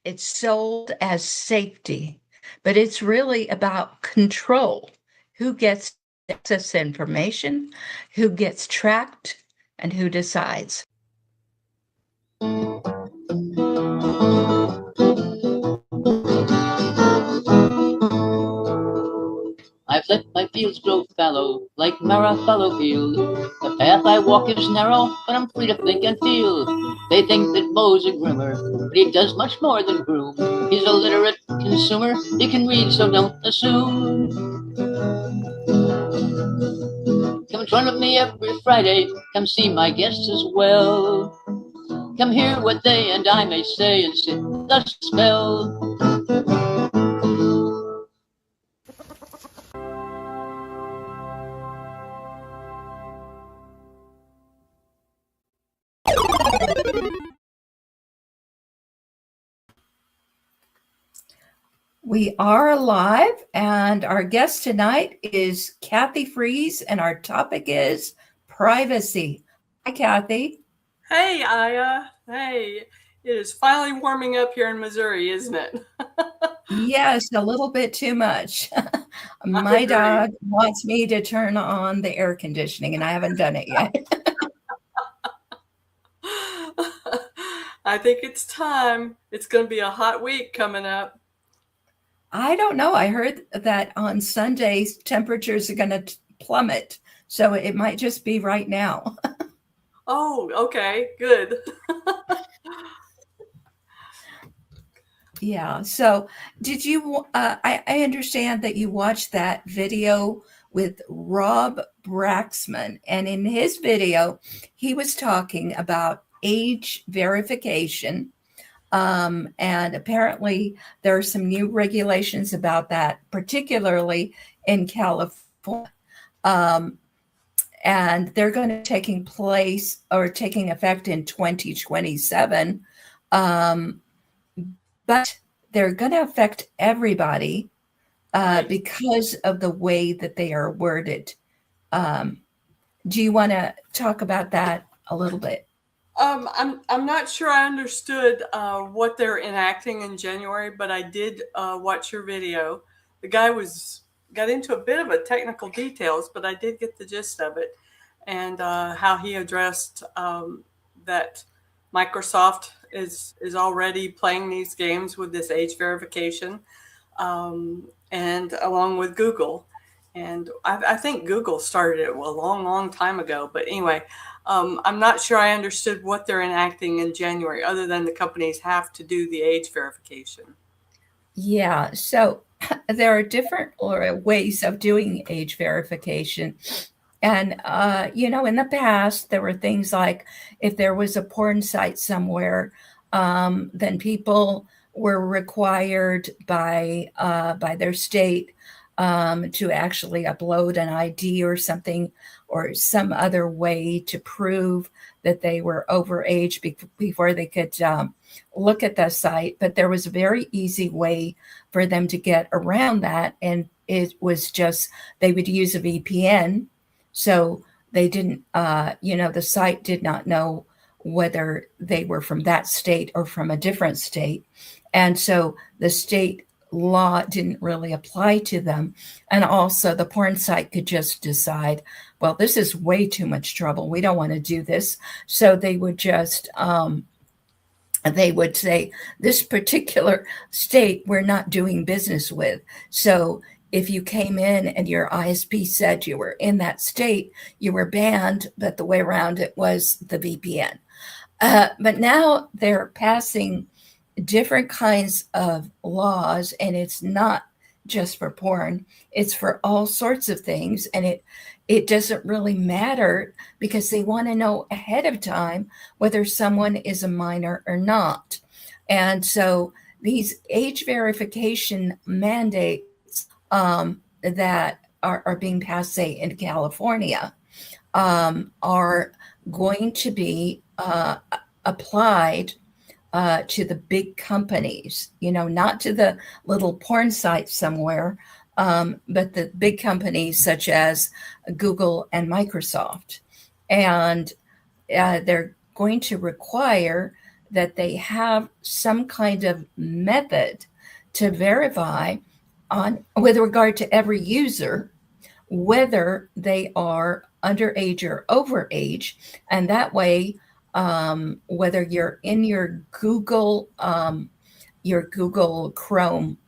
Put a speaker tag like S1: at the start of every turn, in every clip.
S1: It's sold as safety, but it's really about control. Who gets access to information, who gets tracked, and who decides.
S2: I've let my fields grow fallow, like Marafallow field. The path I walk is narrow, but I'm free to think and feel. They think that Mo's a groomer, but he does much more than groom. He's a literate consumer, he can read, so don't assume. Come join with me every Friday, come see my guests as well. Come hear what they and I may say and sit the spell.
S1: We are live, and our guest tonight is Kathy Fries, and our topic is privacy. Hi, Kathy.
S3: Hey, Aya. Hey, it is finally warming up here in Missouri, isn't it?
S1: Yes, a little bit too much. My dog wants me to turn on the air conditioning, and I haven't done it yet.
S3: I think it's time. It's going to be a hot week coming up.
S1: I don't know. I heard that on Sundays, temperatures are going to plummet. So it might just be right now.
S3: Oh, okay. Good.
S1: Yeah. So did you, I understand that you watched that video with Rob Braxman. And in his video, he was talking about age verification. And apparently there are some new regulations about that, particularly in California. And they're going to taking effect in 2027. But they're going to affect everybody because of the way that they are worded. Do you want to talk about that a little bit?
S3: I'm not sure I understood what they're enacting in January, but I did watch your video. The guy got into a bit of a technical details, but I did get the gist of it, and how he addressed that Microsoft is already playing these games with this age verification, and along with Google. And I think Google started it a long time ago. But anyway, I'm not sure I understood what they're enacting in January, other than the companies have to do the age verification.
S1: Yeah, so there are different ways of doing age verification. And, in the past, there were things like if there was a porn site somewhere, then people were required by their state to actually upload an ID or something, or some other way to prove that they were over age before they could look at the site. But there was a very easy way for them to get around that. And it was just, they would use a VPN. So they didn't, the site did not know whether they were from that state or from a different state. And so the state law didn't really apply to them. And also the porn site could just decide, well, this is way too much trouble. We don't want to do this. So they would just, they would say, this particular state we're not doing business with. So if you came in and your ISP said you were in that state, you were banned, but the way around it was the VPN. But now they're passing different kinds of laws, and it's not just for porn, it's for all sorts of things. And it doesn't really matter, because they want to know ahead of time whether someone is a minor or not. And so these age verification mandates that are being passed, say, in California, are going to be applied to the big companies, not to the little porn site somewhere, but the big companies such as Google and Microsoft. And they're going to require that they have some kind of method to verify on with regard to every user whether they are underage or overage, and that way, whether you're in your Google Chrome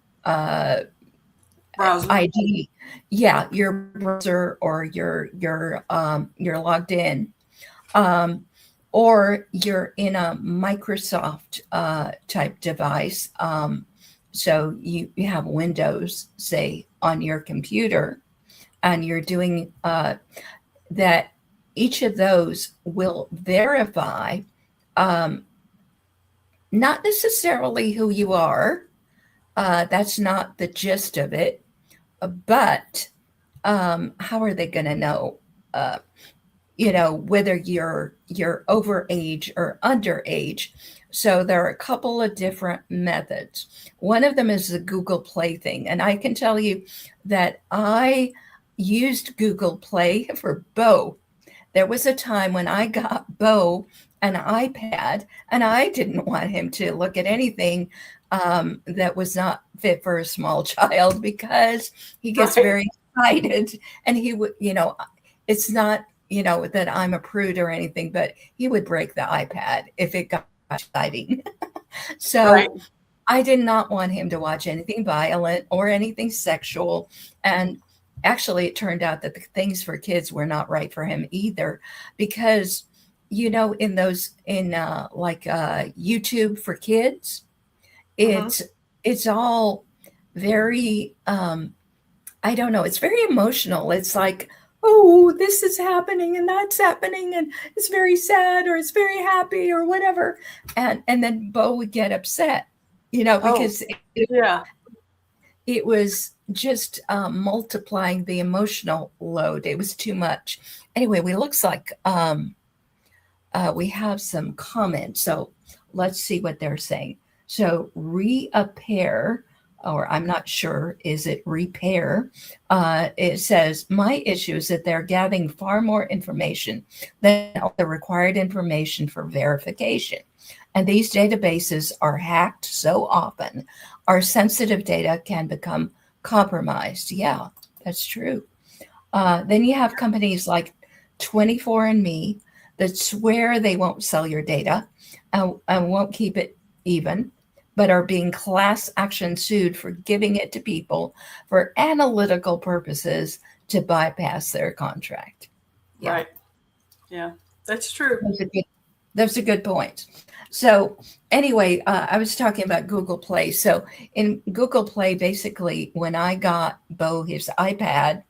S3: Browser.
S1: ID, yeah, your browser or you're logged in, or you're in a Microsoft type device. So you have Windows, say, on your computer, and you're doing that. Each of those will verify not necessarily who you are. That's not the gist of it. But how are they going to know? Whether you're overage or underage. So there are a couple of different methods. One of them is the Google Play thing, and I can tell you that I used Google Play for Bo. There was a time when I got Bo an iPad, and I didn't want him to look at anything that was not fit for a small child, because he gets very excited, and he would, it's not, that I'm a prude or anything, but he would break the iPad if it got exciting. So I did not want him to watch anything violent or anything sexual. And actually, it turned out that the things for kids were not right for him either, because, in YouTube for kids, it's all very, I don't know, it's very emotional. It's like, oh, this is happening and that's happening, and it's very sad, or it's very happy, or whatever. And then Bo would get upset, because it was just multiplying the emotional load. It was too much. Anyway, it looks like we have some comments. So let's see what they're saying. So reappear, or I'm not sure, is it repair? It says, my issue is that they're gathering far more information than the required information for verification. And these databases are hacked so often, our sensitive data can become compromised. Yeah, that's true. Then you have companies like 24andMe that swear they won't sell your data and won't keep it even, but are being class action sued for giving it to people for analytical purposes to bypass their contract.
S3: Yeah. Right. Yeah, that's true.
S1: That's a good point. So anyway, I was talking about Google Play. So in Google Play, basically, when I got Bo his iPad,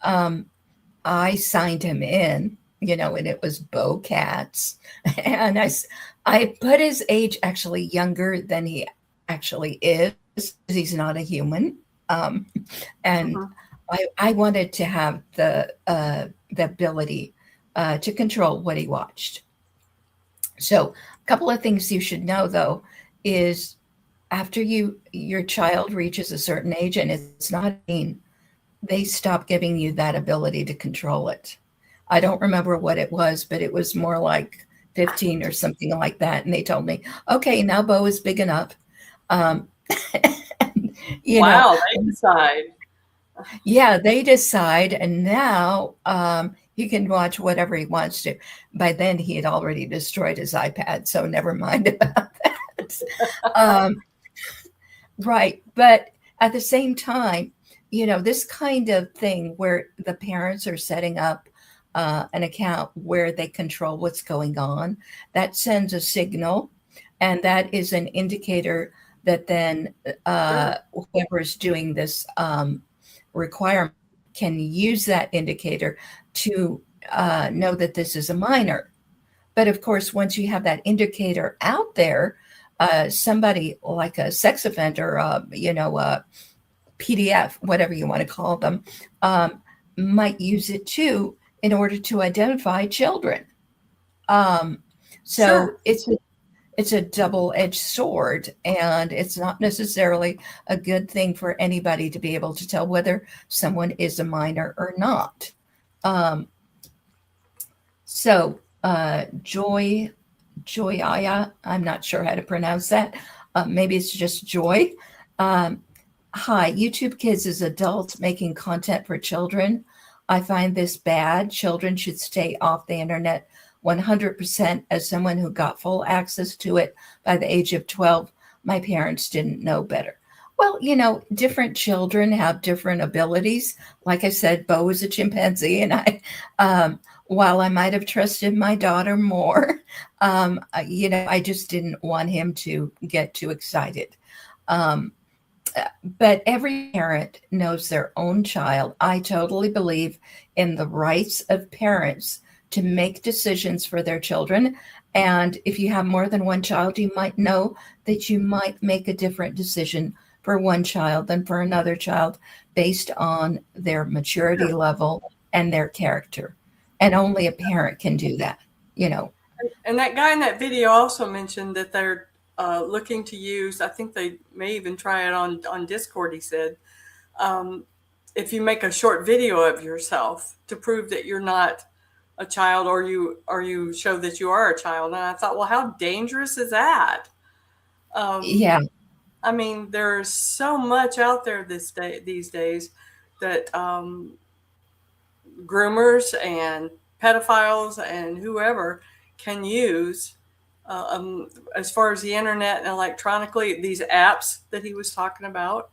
S1: I signed him in, and it was Bo Katz. And I put his age actually younger than he actually is, because he's not a human. And I wanted to have the ability to control what he watched. So a couple of things you should know, though, is after your child reaches a certain age, and it's not they stop giving you that ability to control it. I don't remember what it was, but it was more like 15 or something like that. And they told me, okay, now Bo is big enough.
S3: Wow, they decide.
S1: Yeah, they decide. And now he can watch whatever he wants to. By then, he had already destroyed his iPad, so never mind about that. Right. But at the same time, this kind of thing where the parents are setting up an account where they control what's going on, that sends a signal, and that is an indicator that then whoever is doing this requirement can use that indicator to know that this is a minor. But of course, once you have that indicator out there, somebody like a sex offender, PDF, whatever you want to call them, might use it too in order to identify children. So it's a double-edged sword, and it's not necessarily a good thing for anybody to be able to tell whether someone is a minor or not. So Joy Joyaya. I'm not sure how to pronounce that. Maybe it's just Joy. Um, Hi, YouTube Kids is adults making content for children. I find this bad. Children should stay off the internet 100%. As someone who got full access to it by the age of 12, my parents didn't know better. Well, different children have different abilities. Like I said, Bo is a chimpanzee, and while I might have trusted my daughter more, I just didn't want him to get too excited. Um, but every parent knows their own child. I totally believe in the rights of parents to make decisions for their children. And if you have more than one child, you might know that you might make a different decision for one child than for another child based on their maturity level and their character. And only a parent can do that.
S3: And that guy in that video also mentioned that they're looking to use, I think they may even try it on Discord, he said, if you make a short video of yourself to prove that you're not a child, or you show that you are a child. And I thought, well, how dangerous is that?
S1: Yeah.
S3: I mean, there's so much out there these days that groomers and pedophiles and whoever can use as far as the internet and electronically, these apps that he was talking about.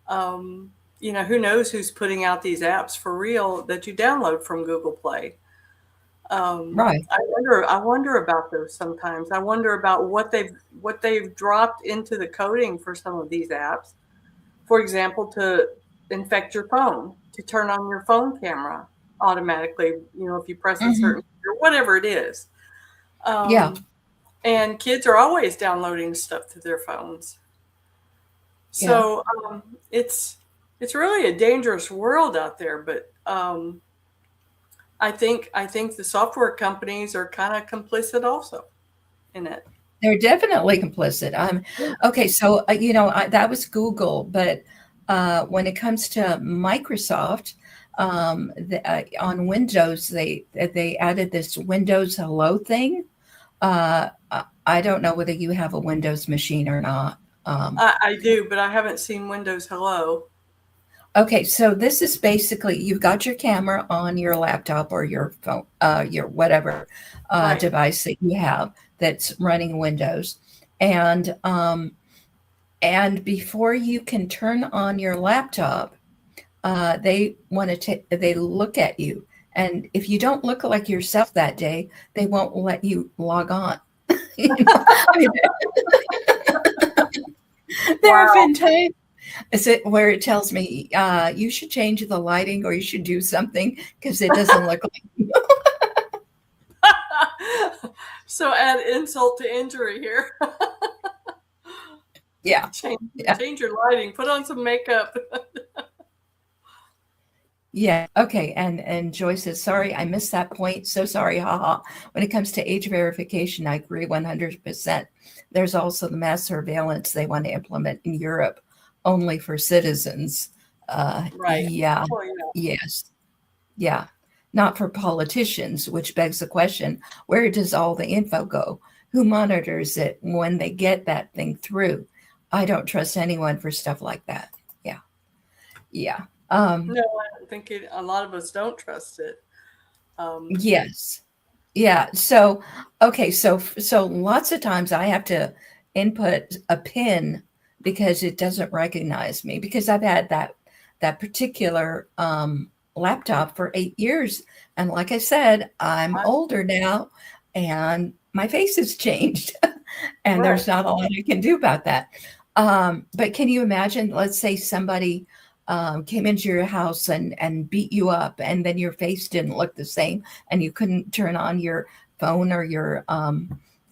S3: Who knows who's putting out these apps for real that you download from Google Play.
S1: Right.
S3: I wonder about those sometimes. I wonder about what they've dropped into the coding for some of these apps. For example, to infect your phone, to turn on your phone camera automatically, if you press a certain or whatever it is.
S1: Yeah.
S3: And kids are always downloading stuff to their phones. So it's really a dangerous world out there, but I think the software companies are kind of complicit also in it.
S1: They're definitely complicit. Okay, so that was Google, but when it comes to Microsoft, on Windows, they added this Windows Hello thing. I don't know whether you have a Windows machine or not.
S3: I do, but I haven't seen Windows Hello.
S1: Okay, so this is basically, you've got your camera on your laptop or your phone, your whatever device that you have that's running Windows, and before you can turn on your laptop, they look at you, and if you don't look like yourself that day, they won't let you log on. There have been times where it tells me you should change the lighting or you should do something because it doesn't look like you.
S3: So add insult to injury here.
S1: Yeah.
S3: Change your lighting. Put on some makeup.
S1: Yeah. Okay. And Joyce says, sorry, I missed that point. So sorry. Haha. When it comes to age verification, I agree 100%. There's also the mass surveillance they want to implement in Europe only for citizens.
S3: Right.
S1: Yeah.
S3: Oh, yeah.
S1: Yes. Yeah. Not for politicians, which begs the question, where does all the info go? Who monitors it when they get that thing through? I don't trust anyone for stuff like that. Yeah. Yeah.
S3: No, I don't think a lot of us don't trust it.
S1: Yes. Yeah. So, okay. So lots of times I have to input a PIN because it doesn't recognize me, because I've had that particular laptop for 8 years. And like I said, I'm older now and my face has changed and there's not a lot I can do about that. But can you imagine, let's say somebody came into your house and beat you up, and then your face didn't look the same and you couldn't turn on your phone or your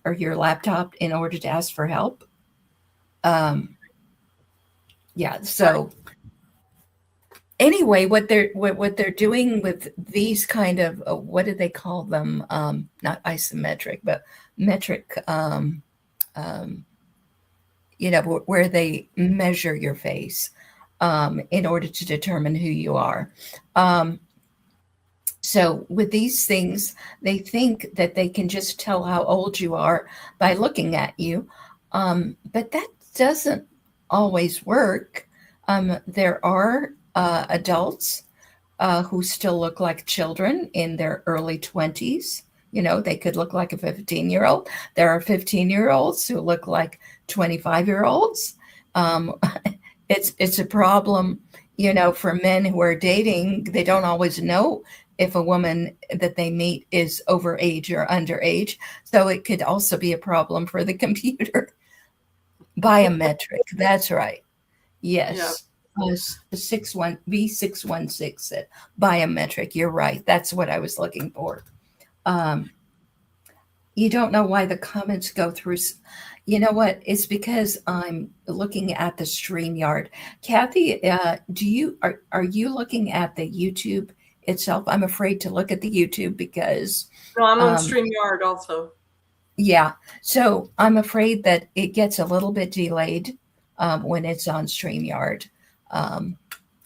S1: laptop in order to ask for help. Yeah. So anyway, what they're doing with these kind of what do they call them? Not isometric, but metric. Where they measure your face in order to determine who you are. So with these things, they think that they can just tell how old you are by looking at you. But that doesn't always work. There are adults who still look like children in their early 20s. You know, they could look like a 15-year-old. There are 15-year-olds who look like 25-year-olds. Um, it's a problem, you know, for men who are dating. They don't always know if a woman that they meet is overage or underage. So it could also be a problem for the computer. Biometric, that's right.
S3: Yeah.
S1: Yes. The 61 V616 said biometric. You're right. That's what I was looking for. Um, you don't know why the comments go through. You know what? It's because I'm looking at the StreamYard. Kathy, are you looking at the YouTube itself? I'm afraid to look at the YouTube because
S3: No, I'm on
S1: um,
S3: StreamYard also.
S1: yeah. So I'm afraid that it gets a little bit delayed when it's on StreamYard. Um,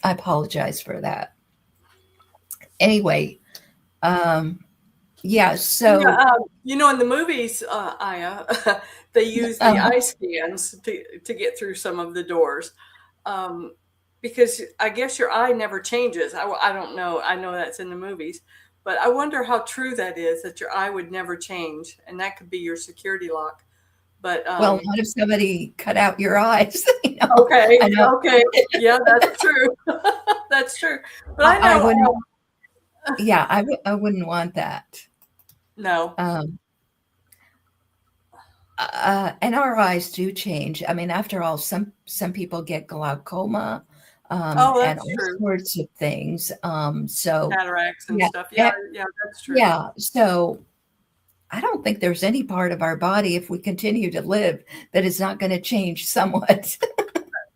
S1: I apologize for that. Anyway, yeah.
S3: Yeah,
S1: So,
S3: you know, in the movies, Aya, they use the
S1: um,
S3: eye scans to get through some of the doors, um, because I guess your eye never changes. I don't know. I know that's in the movies, but I wonder how true that is, that your eye would never change, and that could be your security lock. But
S1: well, what if somebody cut out your eyes? You know,
S3: okay,
S1: I know.
S3: okay, yeah, that's true. That's true. But I
S1: I
S3: know,
S1: wouldn't. Yeah, I wouldn't want that.
S3: no,
S1: Um, and our eyes do change. I mean, after all, some people get glaucoma,
S3: oh,
S1: and
S3: that's
S1: all
S3: true.
S1: sorts of things. So
S3: Cataracts and
S1: yeah,
S3: stuff. Yeah,
S1: eh,
S3: yeah, that's true.
S1: yeah. So I don't think there's any part of our body, if we continue to live, that is not going to change somewhat.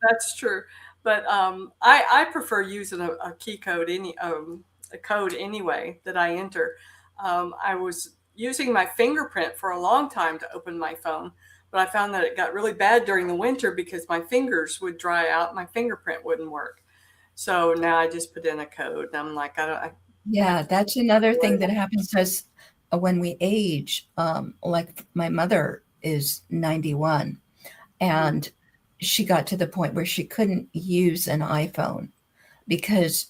S3: That's true. But I prefer using a key code, a code anyway that I enter. I was using my fingerprint for a long time to open my phone, but I found that it got really bad during the winter because my fingers would dry out, my fingerprint wouldn't work. So now I just put in a code, and I'm like, I don't.
S1: Yeah, that's another thing that happens to us when we age. Like my mother is 91,
S3: Mhm.
S1: and she got to the point where she couldn't use an iPhone because,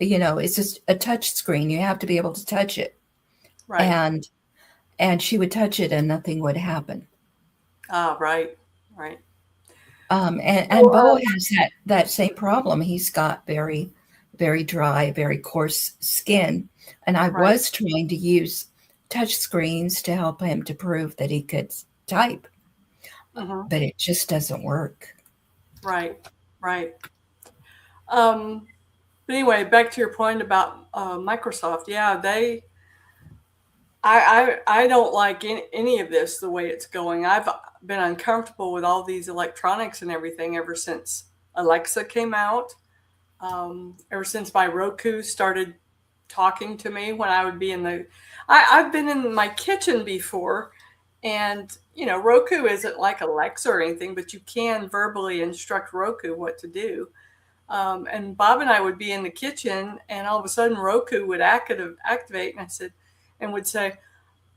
S1: you know, it's just a touch screen. You have to be able to touch it,
S3: Right.
S1: and she would touch it and nothing would happen.
S3: Ah, right. Right.
S1: And
S3: So,
S1: Bo has that same problem. He's got very dry, very coarse skin, and I
S3: right.
S1: was trying to use touch screens to help him to prove that he could type,
S3: Hmm.
S1: but it just doesn't work.
S3: Right. Right. Um, but anyway, back to your point about Microsoft. Yeah, I don't like any of this the way it's going. I've been uncomfortable with all these electronics and everything ever since Alexa came out. Ever since my Roku started talking to me when I would be in the, I've been in my kitchen before, and you know, Roku isn't like Alexa or anything, but you can verbally instruct Roku what to do. And Bob and I would be in the kitchen, and all of a sudden Roku would activate, and I said, and would say,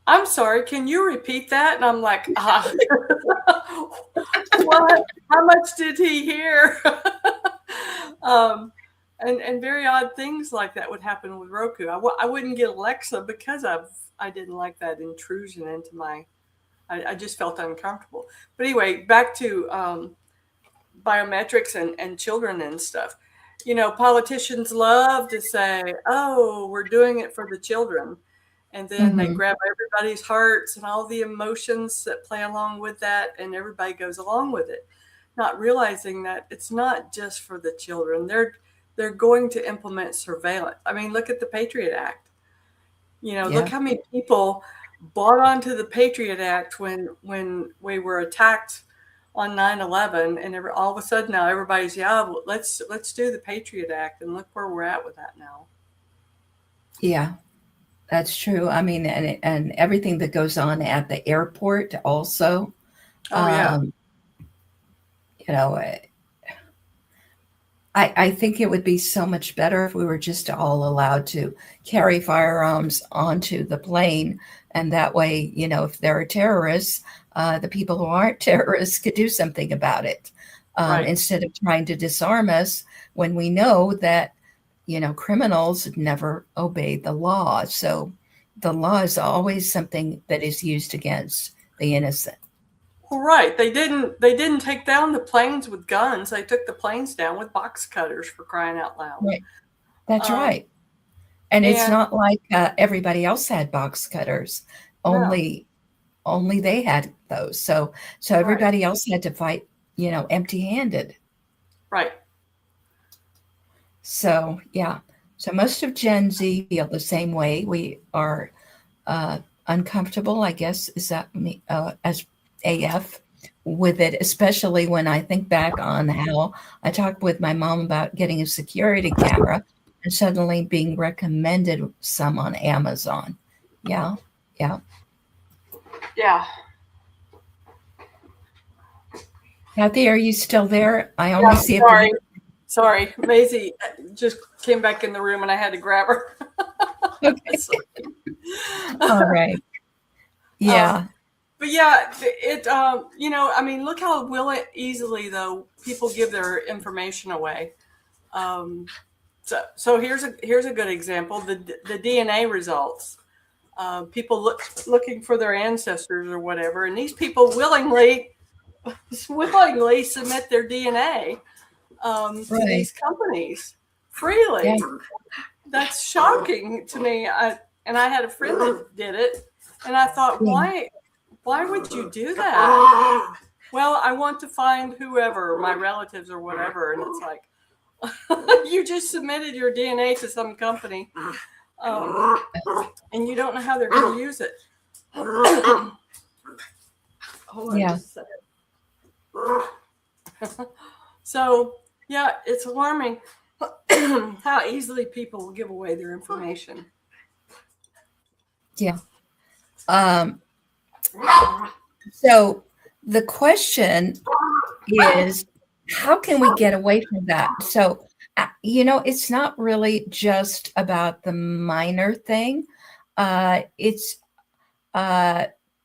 S3: "I'm sorry, can you repeat that?" And I'm like, what? How much did he hear? um, and very odd things like that would happen with Roku. I wouldn't get Alexa because I didn't like that intrusion into my. I just felt uncomfortable. But anyway, back to biometrics and children and stuff. You know, politicians love to say, "Oh, we're doing it for the children." And then they
S1: Hmm.
S3: grab everybody's hearts and all the emotions that play along with that, and everybody goes along with it, not realizing that it's not just for the children. They're going to implement surveillance. I mean, look at the Patriot Act. You know, look
S1: Yeah.
S3: how many people bought onto the Patriot Act when we were attacked on 9/11, and all of a sudden now everybody's, yeah, well, let's do the Patriot Act, and look where we're at with that now.
S1: Yeah, that's true. I mean, and everything that goes on at the airport also,
S3: Oh yeah.
S1: you know, I think it would be so much better if we were just all allowed to carry firearms onto the plane. And that way, if there are terrorists, the people who aren't terrorists could do something about it,
S3: Right.
S1: instead of trying to disarm us when we know that, criminals never obey the law. So the law is always something that is used against the innocent.
S3: Well, right. They didn't take down the planes with guns. They took the planes down with box cutters, for crying out loud.
S1: Right. That's
S3: Um,
S1: right. And it's
S3: and
S1: not like everybody else had box cutters.
S3: no,
S1: Only they had those. So
S3: right,
S1: everybody else had to fight, empty-handed.
S3: right.
S1: So yeah. So most of Gen Z feel the same way. We are uncomfortable, I guess, is that me as AF with it, especially when I think back on how I talked with my mom about getting a security camera and suddenly being recommended some on Amazon. Yeah. Yeah.
S3: Yeah.
S1: Kathy, are you still there? I
S3: Yeah.
S1: only see it.
S3: Sorry. Maisie just came back in the room and I had to grab her.
S1: Okay. All right. Yeah.
S3: But yeah, I mean, look how easily though people give their information away. So here's a good example: the DNA results. People looking for their ancestors or whatever, and these people willingly submit their DNA to these companies freely.
S1: Yeah.
S3: That's shocking to me. I had a friend that did it, and I thought, why would you do that? Well, I want to find whoever, my relatives or whatever, and it's like, you just submitted your DNA to some company, and you don't know how they're going to use it. Hold on just a second. So, yeah, it's alarming how easily people will give away their information.
S1: Yeah. So the question is, how can we get away from that? So, it's not really just about the minor thing. It's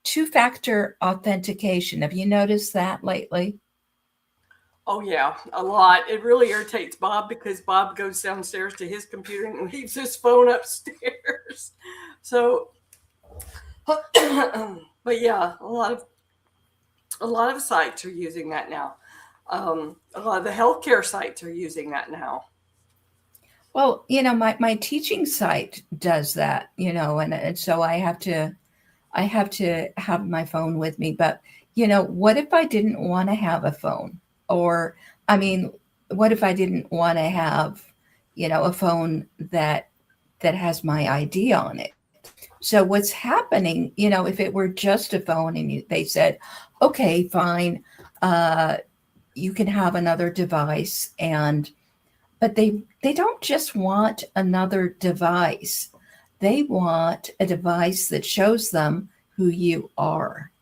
S1: two-factor authentication. Have you noticed that lately?
S3: Oh, yeah, a lot. It really irritates Bob because Bob goes downstairs to his computer and leaves his phone upstairs. So, but yeah, a lot of sites are using that now. A lot of the healthcare sites are using that now.
S1: Well, my teaching site does that, and so I have to have my phone with me. But, what if I didn't want to have a phone? Or, I mean, what if I didn't want to have, a phone that has my ID on it? So what's happening, if it were just a phone and they said, okay, fine, you can have another device, but they don't just want another device. They want a device that shows them who you are.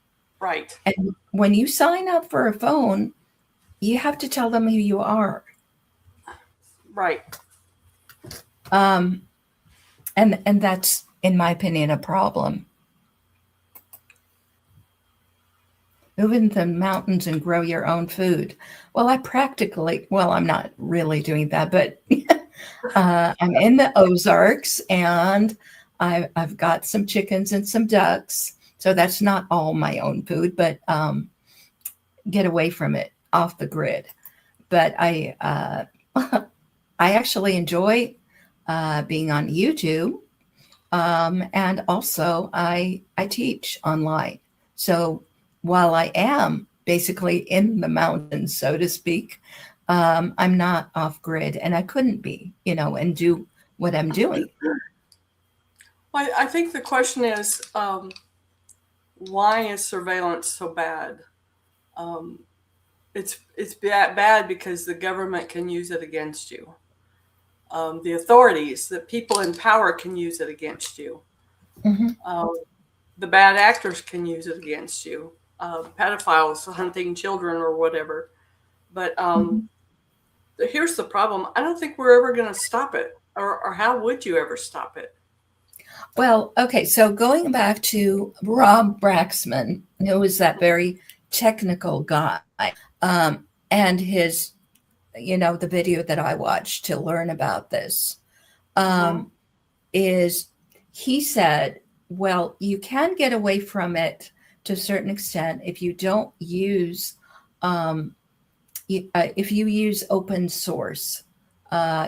S3: Right.
S1: And when you sign up for a phone, you have to tell them who you are.
S3: Right.
S1: And that's, in my opinion, a problem. Move into the mountains and grow your own food. Well, I'm not really doing that, but I'm in the Ozarks and I've got some chickens and some ducks. So that's not all my own food, but get away from it, off the grid. But I actually enjoy being on YouTube. And also I teach online. So while I am basically in the mountains, so to speak, I'm not off grid, and I couldn't be, and do what I'm doing.
S3: Well, I think the question is, why is surveillance so bad? It's bad because the government can use it against you. The authorities, the people in power can use it against you.
S1: Mm-hmm.
S3: The bad actors can use it against you. Pedophiles hunting children or whatever. But here's the problem. I don't think we're ever going to stop it. Or how would you ever stop it?
S1: Well, okay, so going back to Rob Braxman, who was that very technical guy, and his, the video that I watched to learn about this, is he said, well, you can get away from it to a certain extent if you don't use, if you use open source.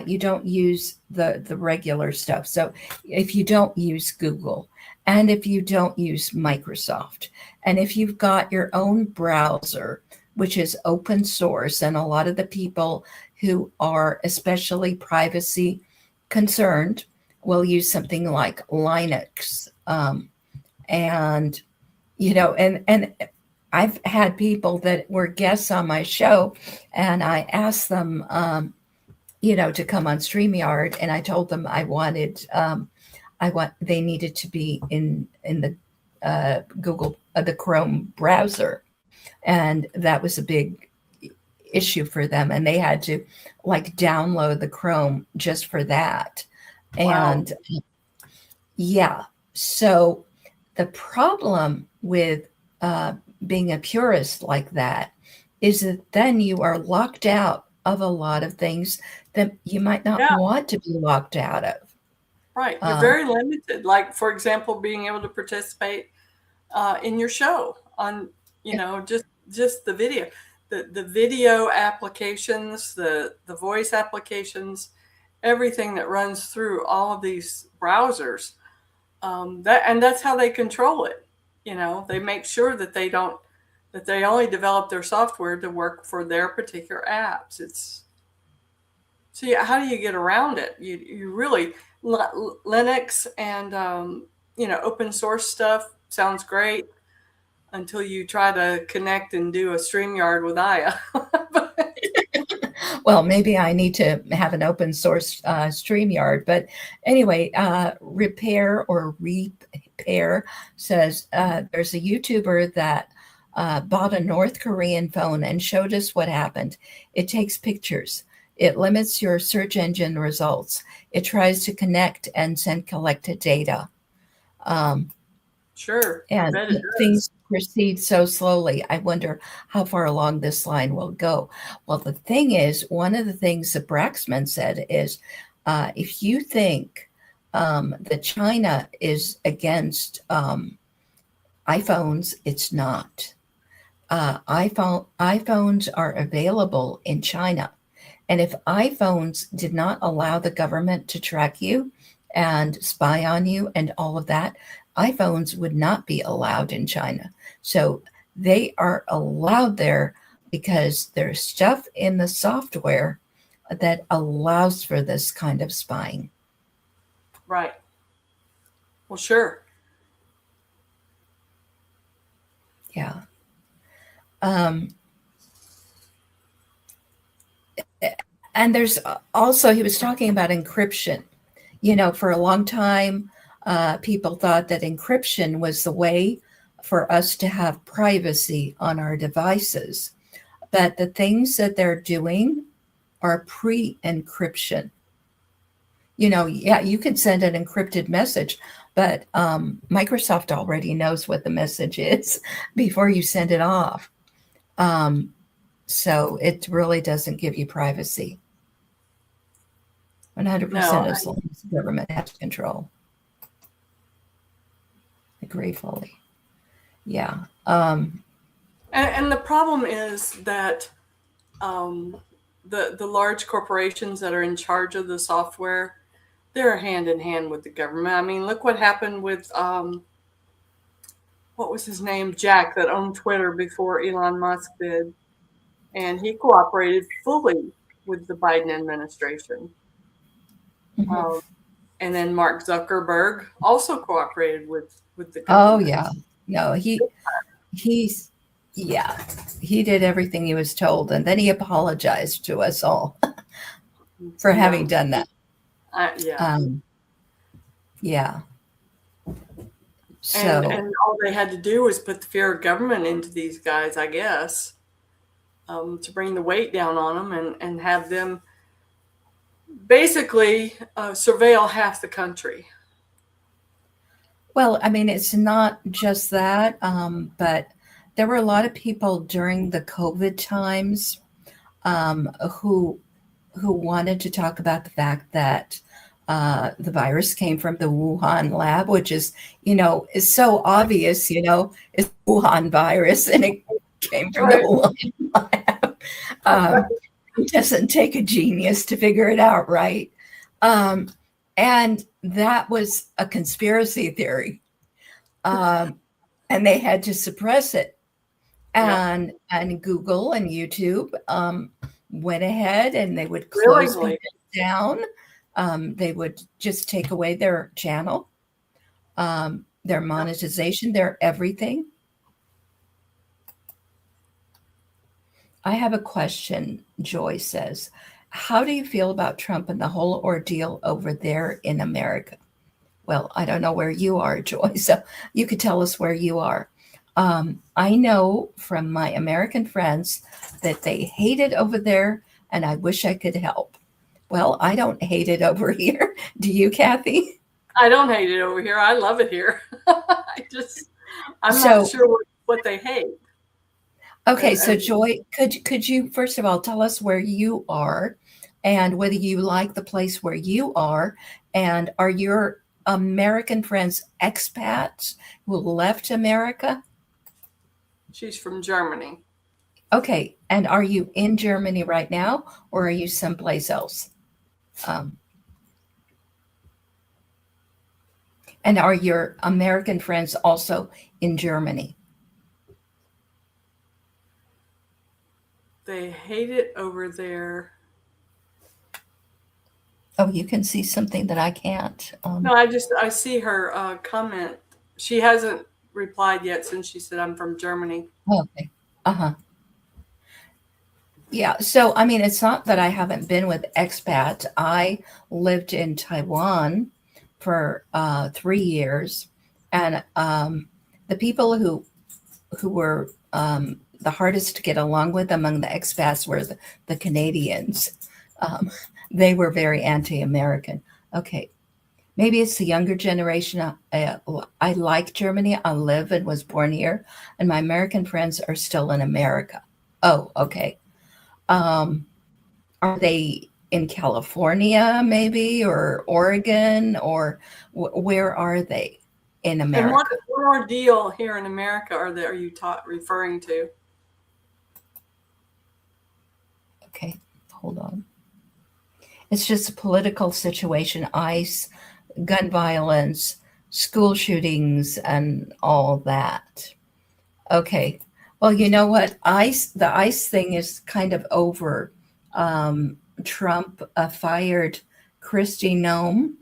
S1: You don't use the regular stuff. So if you don't use Google, and if you don't use Microsoft, and if you've got your own browser, which is open source, and a lot of the people who are especially privacy concerned will use something like Linux, and and I've had people that were guests on my show, and I asked them, to come on StreamYard, and I told them they needed to be in the Google, the Chrome browser, and that was a big issue for them, and they had to like download the Chrome just for that.
S3: Wow.
S1: And yeah, so the problem with being a purist like that is that then you are locked out of a lot of things that you might not want to be locked out of.
S3: Right. You're very limited. Like, for example, being able to participate in your show on, just the video. The video applications, the voice applications, everything that runs through all of these browsers. That's how they control it. They make sure that they only develop their software to work for their particular apps. So how do you get around it? You really, Linux and open source stuff sounds great until you try to connect and do a StreamYard with Aya.
S1: Well, maybe I need to have an open source StreamYard. But anyway, Repair says there's a YouTuber that bought a North Korean phone and showed us what happened. It takes pictures. It limits your search engine results. It tries to connect and send collected data.
S3: Sure.
S1: And things proceed so slowly. I wonder how far along this line will go. Well, the thing is, one of the things that Braxman said is, if you think that China is against iPhones, it's not. iPhones are available in China. And if iPhones did not allow the government to track you and spy on you and all of that, iPhones would not be allowed in China. So they are allowed there because there's stuff in the software that allows for this kind of spying.
S3: Right. Well, sure.
S1: Yeah. And there's also, he was talking about encryption. For a long time, people thought that encryption was the way for us to have privacy on our devices. But the things that they're doing are pre-encryption. You can send an encrypted message, but Microsoft already knows what the message is before you send it off. So it really doesn't give you privacy. 100% as long as the government has control. Agree fully. Yeah.
S3: And the problem is that the large corporations that are in charge of the software, they're hand in hand with the government. I mean, look what happened with what was his name, Jack, that owned Twitter before Elon Musk did, and he cooperated fully with the Biden administration.
S1: Mm-hmm.
S3: And then Mark Zuckerberg also cooperated with the government.
S1: Oh yeah, no, he did everything he was told, and then he apologized to us all for having done that. Yeah. So
S3: and all they had to do was put the fear of government into these guys, I guess. to bring the weight down on them and have them basically surveil half the country.
S1: Well, I mean, it's not just that, but there were a lot of people during the COVID times who wanted to talk about the fact that the virus came from the Wuhan lab, which is so obvious, it's Wuhan virus and it came from the Wuhan lab. It doesn't take a genius to figure it out, right? And that was a conspiracy theory. And they had to suppress it. And Google and YouTube went ahead and they would close people down. They would just take away their channel, their monetization, their everything. I have a question, Joy says. How do you feel about Trump and the whole ordeal over there in America? Well, I don't know where you are, Joy, so you could tell us where you are. I know from my American friends that they hate it over there, and I wish I could help. Well, I don't hate it over here. Do you, Kathy?
S3: I don't hate it over here. I love it here. I'm not sure what they hate.
S1: Okay, so Joy, could you first of all tell us where you are and whether you like the place where you are, and are your American friends expats who left America?
S3: She's from Germany.
S1: Okay, and are you in Germany right now, or are you someplace else? And are your American friends also in Germany?
S3: They hate it over there.
S1: Oh, you can see something that I can't.
S3: No, I see her comment. She hasn't replied yet since she said I'm from Germany.
S1: Okay. Yeah. So, I mean, it's not that I haven't been with expats. I lived in Taiwan for 3 years, and the people who were the hardest to get along with among the expats were the Canadians. They were very anti-American. Okay. Maybe it's the younger generation. I like Germany. I live and was born here, and my American friends are still in America. Oh, okay. Are they in California, maybe, or Oregon, or where are they in America?
S3: And what ordeal here in America are you referring to?
S1: Okay, hold on. It's just a political situation, ICE, gun violence, school shootings, and all that. Okay. Well, you know what? The ICE thing is kind of over. Trump fired Kristi Noem,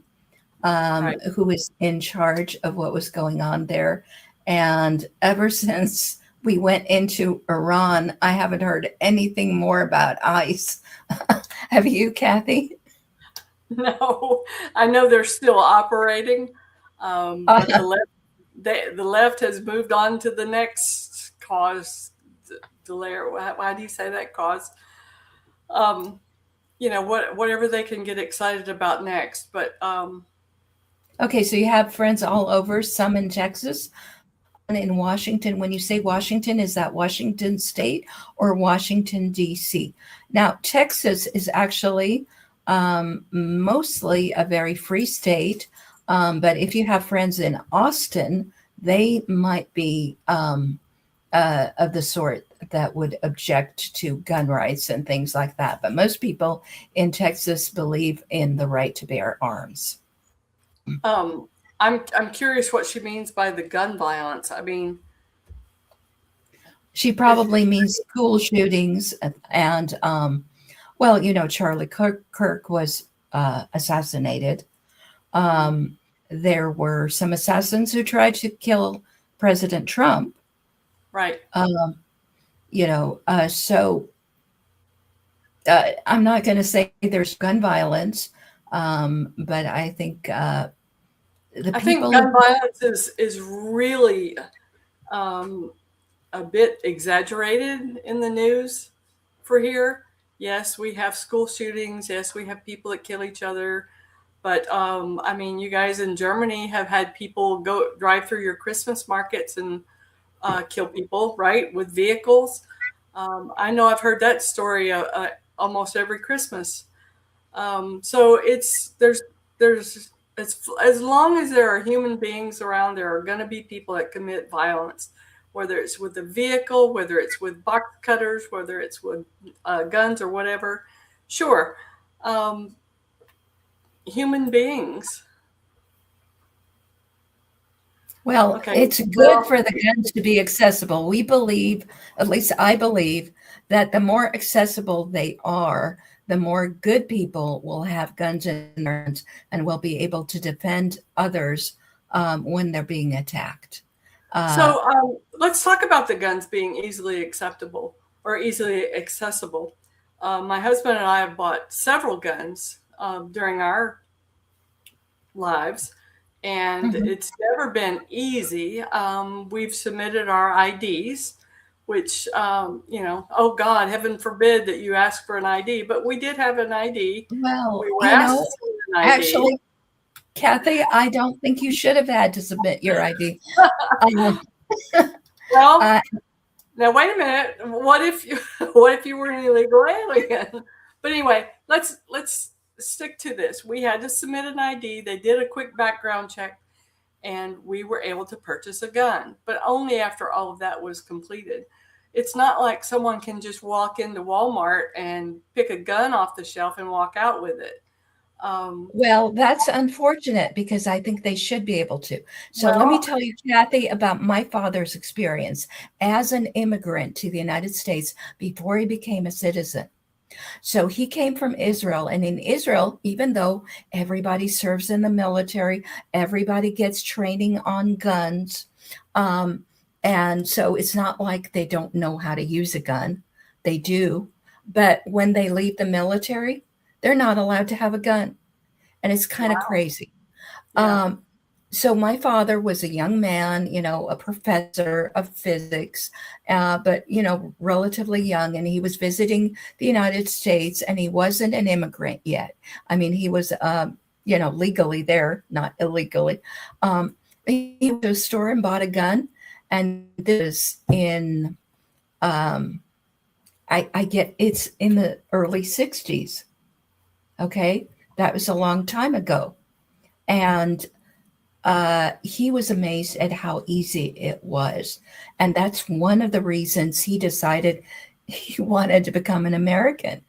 S1: who was in charge of what was going on there. And ever since we went into Iran, I haven't heard anything more about ICE. Have you, Kathy?
S3: No, I know they're still operating. But the left has moved on to the next cause. Why do you say that cause? Whatever they can get excited about next. But
S1: okay, so you have friends all over, some in Texas, and in Washington. When you say Washington, is that Washington State or Washington, D.C.? Now, Texas is actually mostly a very free state, but if you have friends in Austin, they might be of the sort that would object to gun rights and things like that. But most people in Texas believe in the right to bear arms.
S3: I'm curious what she means by the gun violence. I mean,
S1: she probably means school shootings and well, Charlie Kirk was assassinated. There were some assassins who tried to kill President Trump.
S3: Right.
S1: So I'm not going to say there's gun violence, but I think I think
S3: gun violence is really a bit exaggerated in the news. for here. Yes, we have school shootings. Yes, we have people that kill each other. But I mean, you guys in Germany have had people drive through your Christmas markets and kill people, right, with vehicles. I know I've heard that story almost every Christmas. So there's as long as there are human beings around, there are going to be people that commit violence, whether it's with a vehicle, whether it's with box cutters, whether it's with guns or whatever. Sure, human beings.
S1: Well,
S3: Okay.
S1: it's good for the guns to be accessible. We believe, at least I believe, that the more accessible they are, the more good people will have guns in their hands and will be able to defend others when they're being attacked.
S3: So let's talk about the guns being easily acceptable or easily accessible. My husband and I have bought several guns during our lives, and it's never been easy. We've submitted our IDs, which, oh God, heaven forbid that you ask for an ID, but we did have an ID.
S1: Well,
S3: we were asked to submit an ID.
S1: Actually, Kathy, I don't think you should have had to submit your ID.
S3: Well, now wait a minute. What if you were an illegal alien? But anyway, let's stick to this. We had to submit an ID. They did a quick background check, and we were able to purchase a gun, but only after all of that was completed. It's not like someone can just walk into Walmart and pick a gun off the shelf and walk out with it.
S1: Well, that's unfortunate because I think they should be able to. So let me tell you, Kathy, about my father's experience as an immigrant to the United States before he became a citizen. So he came from Israel, and in Israel, even though everybody serves in the military, everybody gets training on guns. And so it's not like they don't know how to use a gun. They do. But when they leave the military, they're not allowed to have a gun. And it's kind of crazy.
S3: Yeah.
S1: So my father was a young man, a professor of physics, but, relatively young. And he was visiting the United States, and he wasn't an immigrant yet. I mean, he was, legally there, not illegally. He went to a store and bought a gun. And this in, it's in the early 60s. Okay. That was a long time ago. And he was amazed at how easy it was. And that's one of the reasons he decided he wanted to become an American,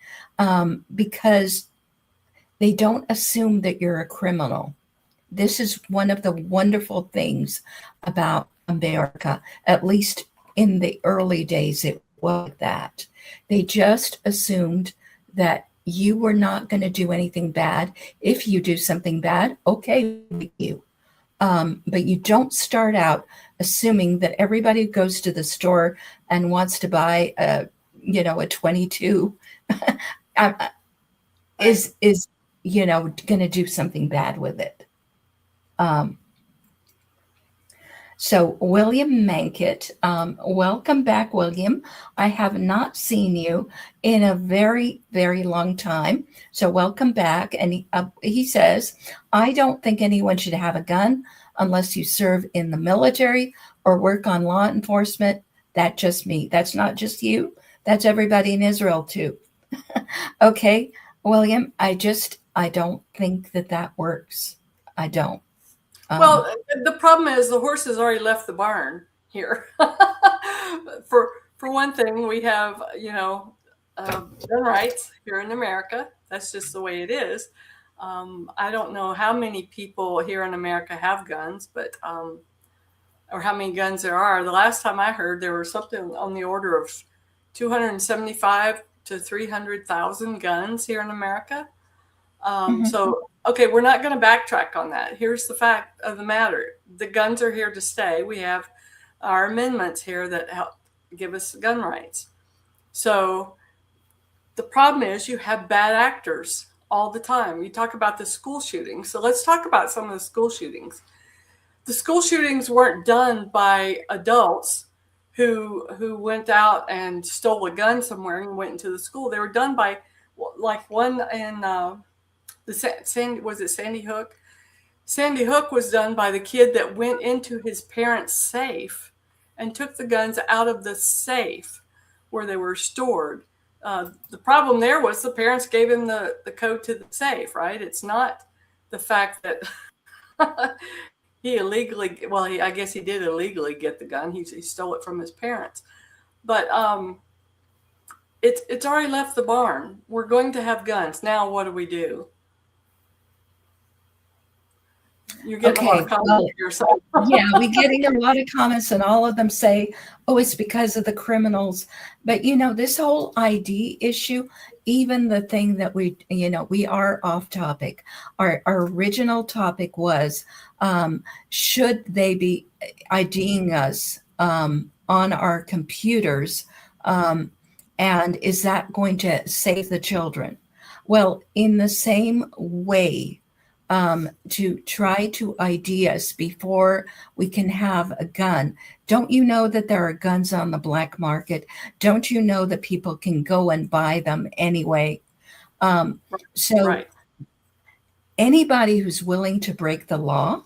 S1: because they don't assume that you're a criminal. This is one of the wonderful things about America, at least in the early days, it was like that. They just assumed that you were not going to do anything bad. If you do something bad, okay with you. But you don't start out assuming that everybody who goes to the store and wants to buy a 22 is going to do something bad with it. So William Mankett, welcome back, William. I have not seen you in a very, very long time. So welcome back. And he says, I don't think anyone should have a gun unless you serve in the military or work on law enforcement. That's just me. That's not just you. That's everybody in Israel too. Okay, William, I don't think that works. I don't.
S3: Well, the problem is the horse has already left the barn here. For one thing, we have, gun rights here in America. That's just the way it is. I don't know how many people here in America have guns, but or how many guns there are. The last time I heard, there was something on the order of 275 to 300,000 guns here in America. So, okay, we're not going to backtrack on that. Here's the fact of the matter. The guns are here to stay. We have our amendments here that help give us gun rights. So the problem is you have bad actors all the time. You talk about the school shootings. So let's talk about some of the school shootings. The school shootings weren't done by adults who went out and stole a gun somewhere and went into the school. They were done by, like, one in was it Sandy Hook? Sandy Hook was done by the kid that went into his parents' safe and took the guns out of the safe where they were stored. The problem there was the parents gave him the code to the safe, right? It's not the fact that he illegally, well, I guess he did illegally get the gun. He stole it from his parents. But it's already left the barn. We're going to have guns. Now what do we do? You're getting a lot of comments yourself.
S1: Yeah, we're getting a lot of comments, and all of them say, oh, it's because of the criminals. But, this whole ID issue, even the thing that we are off topic. Our original topic was, should they be IDing us on our computers? And is that going to save the children? Well, in the same way, to try to ID us before we can have a gun. Don't you know that there are guns on the black market? Don't you know that people can go and buy them anyway?
S3: Right.
S1: Anybody who's willing to break the law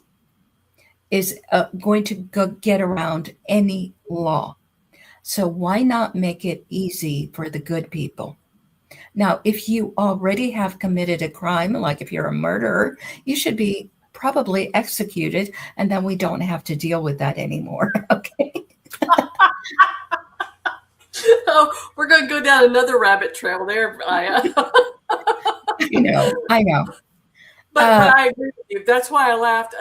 S1: is going to go get around any law. So why not make it easy for the good people? Now, if you already have committed a crime, like if you're a murderer, you should be probably executed, and then we don't have to deal with that anymore. Okay.
S3: Oh, we're going to go down another rabbit trail there, Aya.
S1: I know.
S3: But I agree with you. That's why I laughed.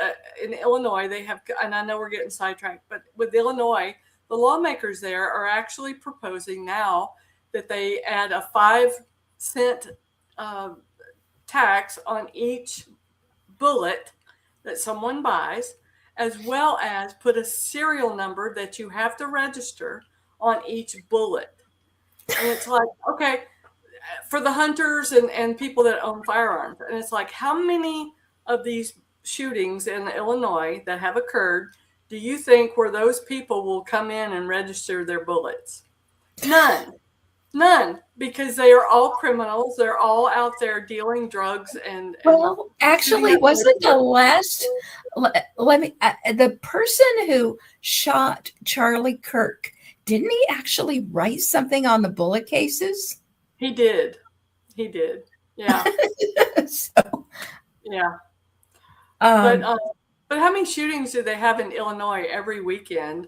S3: In Illinois, they have, and I know we're getting sidetracked, but with Illinois, the lawmakers there are actually proposing now that they add a 5-cent tax on each bullet that someone buys, as well as put a serial number that you have to register on each bullet. And it's like, okay, for the hunters and people that own firearms. And it's like, how many of these shootings in Illinois that have occurred do you think where those people will come in and register their bullets? None, because they are all criminals. They're all out there dealing drugs
S1: well, actually, wasn't the last? Let me. The person who shot Charlie Kirk, didn't he actually write something on the bullet cases?
S3: He did. Yeah.
S1: So,
S3: yeah. But how many shootings do they have in Illinois every weekend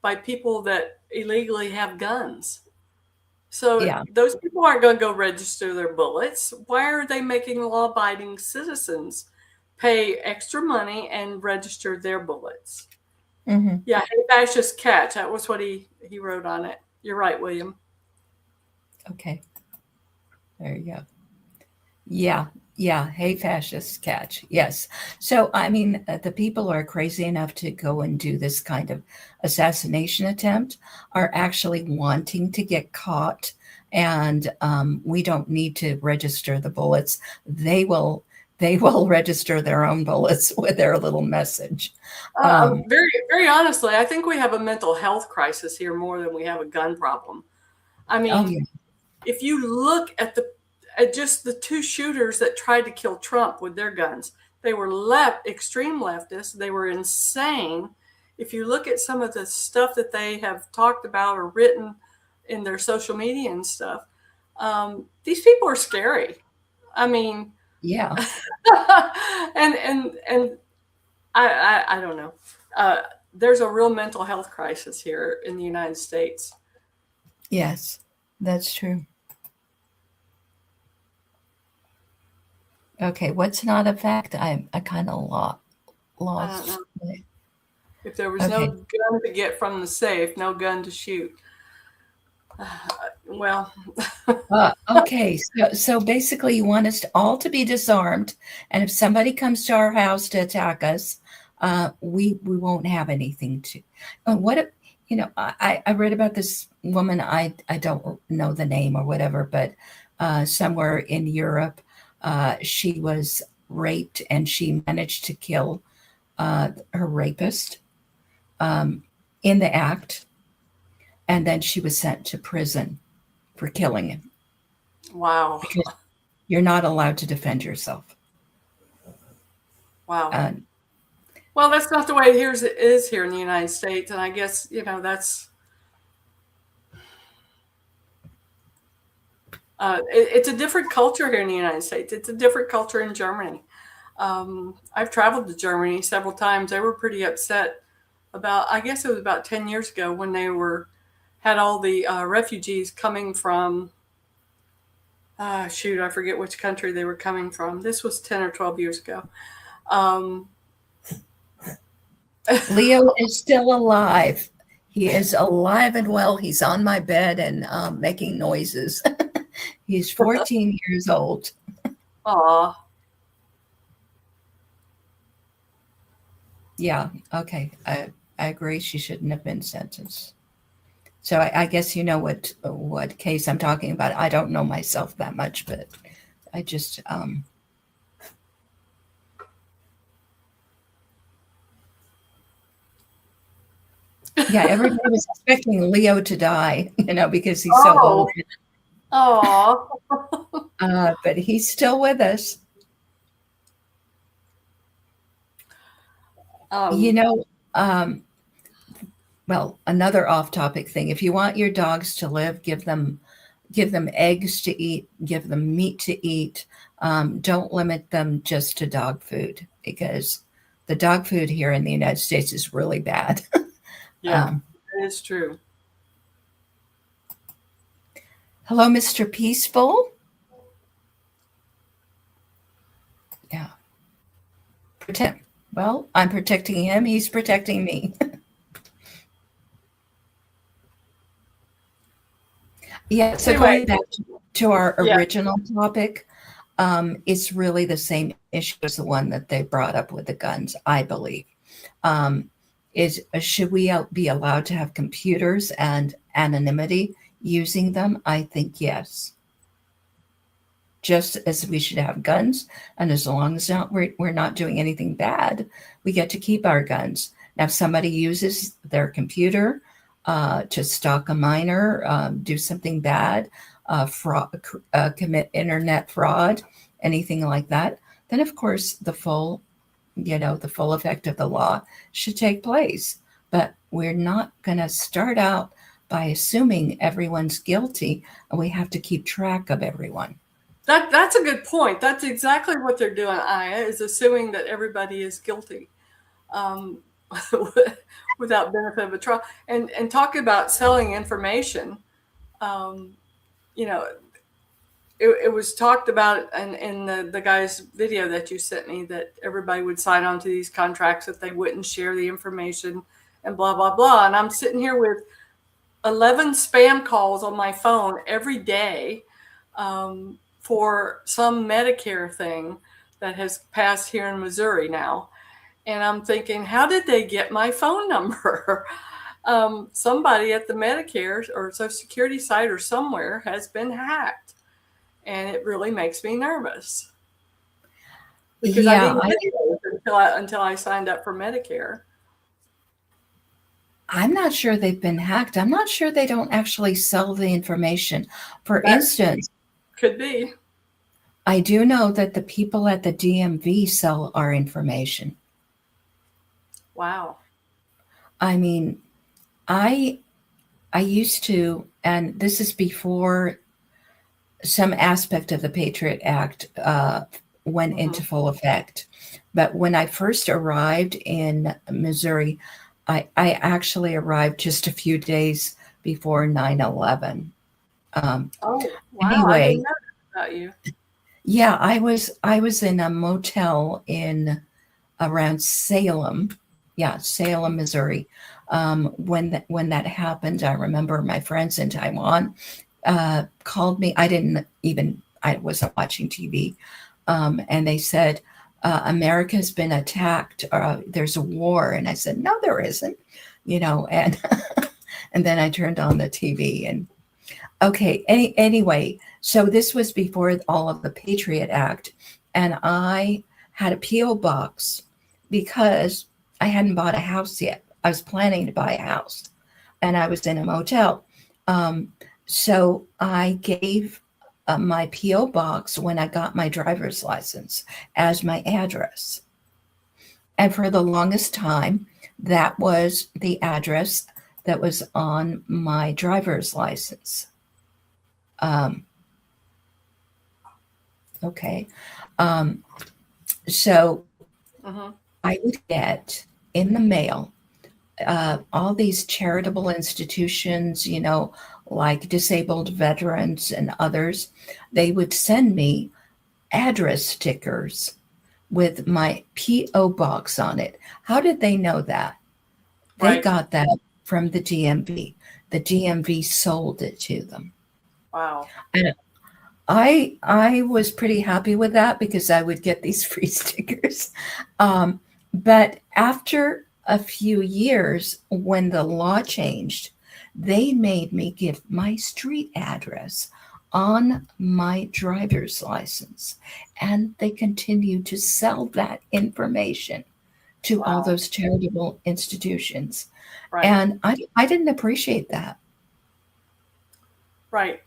S3: by people that illegally have guns? So those people aren't going to go register their bullets. Why are they making law-abiding citizens pay extra money and register their bullets?
S1: Mm-hmm.
S3: Yeah, hey, fascist catch. That was what he wrote on it. You're right, William.
S1: Okay. There you go. Yeah. Hey, fascist catch. Yes. So, I mean, the people who are crazy enough to go and do this kind of assassination attempt are actually wanting to get caught. And we don't need to register the bullets. They will register their own bullets with their little message.
S3: Very, very honestly, I think we have a mental health crisis here more than we have a gun problem. I mean, if you look at just the two shooters that tried to kill Trump with their guns, they were extreme leftists. They were insane. If you look at some of the stuff that they have talked about or written in their social media and stuff, these people are scary. I mean,
S1: yeah.
S3: and I don't know. There's a real mental health crisis here in the United States.
S1: Yes, that's true. Okay, what's not a fact? I kind of lost.
S3: If there was no gun to get from the safe, no gun to shoot. Well.
S1: Okay, so basically you want us all to be disarmed, and if somebody comes to our house to attack us, we won't have anything to. What if, I read about this woman, I don't know the name or whatever, but somewhere in Europe, she was raped and she managed to kill her rapist in the act. and then she was sent to prison for killing him.
S3: Wow.
S1: Because you're not allowed to defend yourself.
S3: Wow. Well, that's not the way it is here in the United States. And I guess, that's... it's a different culture here in the United States. It's a different culture in Germany. I've traveled to Germany several times. They were pretty upset about, I guess it was about 10 years ago when they had all the refugees coming from, I forget which country they were coming from. This was 10 or 12 years ago.
S1: Leo is still alive. He is alive and well. He's on my bed and making noises. He's 14 years old.
S3: Aw.
S1: Yeah, okay. I agree. She shouldn't have been sentenced. So I guess you know what case I'm talking about. I don't know myself that much, but I just yeah, everybody was expecting Leo to die, because he's so old.
S3: Oh.
S1: But he's still with us. Well, another off-topic thing. If you want your dogs to live, give them eggs to eat, give them meat to eat. Don't limit them just to dog food, because the dog food here in the United States is really bad.
S3: Yeah, that is true.
S1: Hello, Mr. Peaceful. Yeah. Well, I'm protecting him. He's protecting me. Yeah. So going back to our original topic, it's really the same issue as the one that they brought up with the guns, I believe. Should we be allowed to have computers and anonymity using them? I think yes. Just as we should have guns, and as long as we're not doing anything bad, we get to keep our guns. Now, if somebody uses their computer to stalk a minor, do something bad, commit internet fraud, anything like that, then of course the full effect of the law should take place. But we're not going to start out by assuming everyone's guilty, and we have to keep track of everyone.
S3: That's a good point. That's exactly what they're doing, Aya, is assuming that everybody is guilty without benefit of a trial. And talk about selling information. It was talked about in the guy's video that you sent me, that everybody would sign on to these contracts that they wouldn't share the information and blah, blah, blah. And I'm sitting here with 11 spam calls on my phone every day for some Medicare thing that has passed here in Missouri now. And I'm thinking, how did they get my phone number? Somebody at the Medicare or Social Security site or somewhere has been hacked. And it really makes me nervous. Because I didn't get it until I signed up for Medicare.
S1: I'm not sure they've been hacked. I'm not sure they don't actually sell the information. For instance,
S3: could be.
S1: I do know that the people at the DMV sell our information.
S3: Wow.
S1: I mean, I used to, and this is before some aspect of the Patriot Act went into full effect. But when I first arrived in Missouri, I actually arrived just a few days before 9/11.
S3: Oh, wow.
S1: Anyway,
S3: I didn't know that about you.
S1: Yeah, I was in a motel in around Salem. Yeah, Salem, Missouri. When that happened, I remember my friends in Taiwan called me. I wasn't watching TV. And they said, America's been attacked. There's a war. And I said, no, there isn't, and, and then I turned on the TV and okay. Anyway, so this was before all of the Patriot Act. And I had a P.O. box because I hadn't bought a house yet. I was planning to buy a house. and I was in a motel. So I gave my P.O. box when I got my driver's license as my address. And for the longest time, that was the address that was on my driver's license. Okay. So I would get in the mail all these charitable institutions, like disabled veterans and others. They would send me address stickers with my P.O. box on it. How did they know that? They got that from the DMV. The DMV sold it to them.
S3: Wow.
S1: And I was pretty happy with that because I would get these free stickers. But after a few years, when the law changed, they made me give my street address on my driver's license. And they continued to sell that information to all those charitable institutions. Right. And I didn't appreciate that.
S3: Right.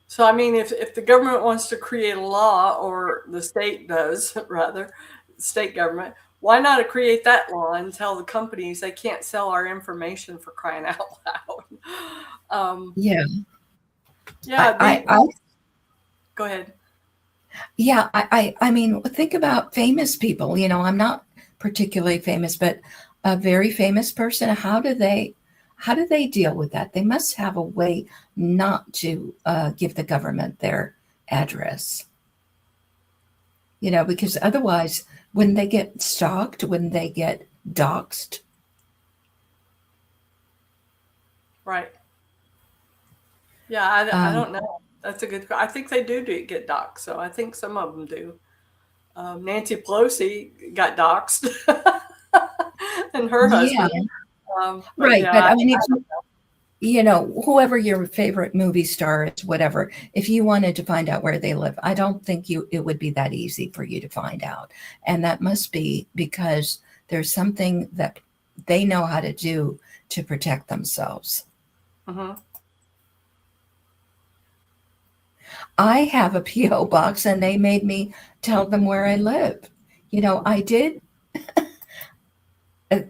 S3: So, I mean, if the government wants to create a law, or the state does, rather, state government, why not create that law and tell the companies they can't sell our information, for crying out loud?
S1: Yeah.
S3: Yeah. Go ahead.
S1: Yeah. I mean, think about famous people. I'm not particularly famous, but a very famous person. How do they deal with that? They must have a way not to give the government their address. Because otherwise, wouldn't they get stalked? Wouldn't they get doxxed?
S3: Right. Yeah, I don't know. That's a good. I think they do get doxxed. So I think some of them do. Nancy Pelosi got doxxed, and her husband.
S1: Yeah. Right, yeah, but I mean, whoever your favorite movie star is, whatever, if you wanted to find out where they live, I don't think it would be that easy for you to find out. And that must be because there's something that they know how to do to protect themselves. I have a P.O. box, and they made me tell them where I live. I did.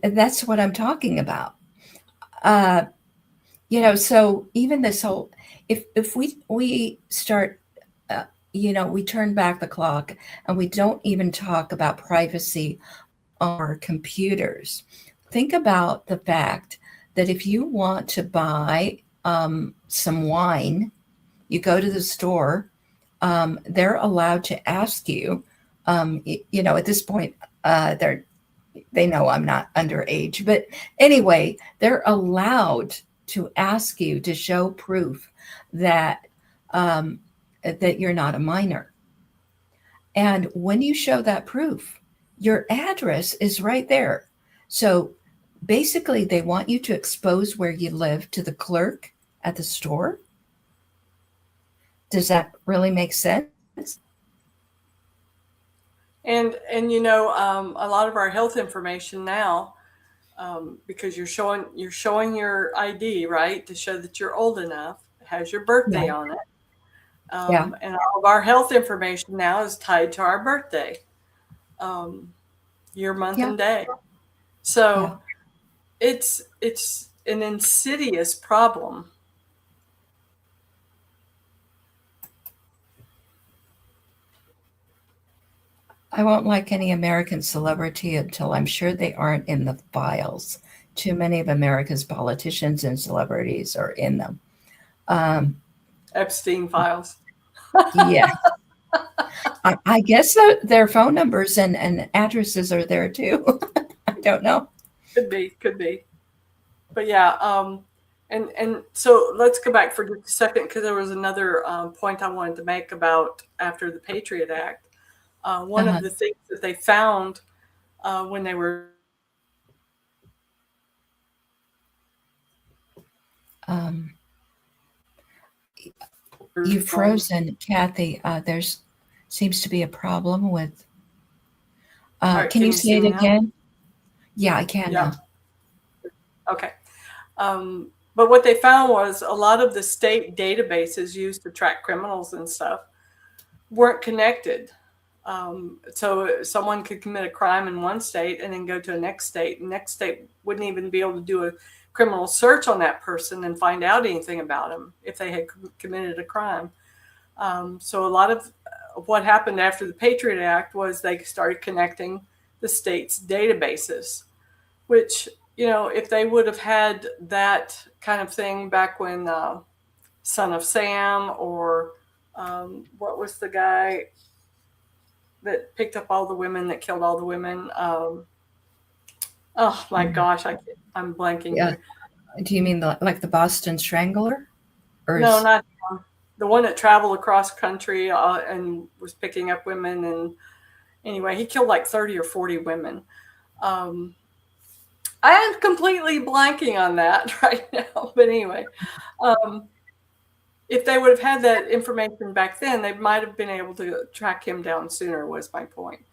S1: That's what I'm talking about. So even this whole, if we start, we turn back the clock and we don't even talk about privacy on our computers. Think about the fact that if you want to buy some wine, you go to the store, they're allowed to ask you, at this point, they know I'm not underage, but anyway, they're allowed to ask you to show proof that that you're not a minor. And when you show that proof, your address is right there. So basically, they want you to expose where you live to the clerk at the store. Does that really make sense?
S3: And a lot of our health information now, because you're showing your ID, right, to show that you're old enough. It has your birthday on it. And all of our health information now is tied to our birthday, year, month, and day. So it's an insidious problem.
S1: I won't like any American celebrity until I'm sure they aren't in the files. Too many of America's politicians and celebrities are in them.
S3: Epstein files.
S1: Yeah. I guess their phone numbers and addresses are there too. I don't know.
S3: Could be. But yeah, and so let's go back for just a second, because there was another point I wanted to make about after the Patriot Act. One of the things that they found when they were
S1: you've frozen, Kathy. There's seems to be a problem with.
S3: Right,
S1: can you say it again? Yeah, I can
S3: now.
S1: now.
S3: Okay. But what they found was a lot of the state databases used to track criminals and stuff weren't connected. So someone could commit a crime in one state and then go to the next state. The next state wouldn't even be able to do a criminal search on that person and find out anything about him if they had committed a crime. So a lot of what happened after the Patriot Act was they started connecting the state's databases, which, you know, if they would have had that kind of thing back when Son of Sam or what was the guy that picked up all the women, that killed all the women? Oh my gosh, I'm blanking.
S1: Yeah. Do you mean like the Boston Strangler? Or
S3: no, not him. The one that traveled across country and was picking up women. And anyway, he killed like 30 or 40 women. I am completely blanking on that right now. But anyway, if they would have had that information back then, they might have been able to track him down sooner, was my point.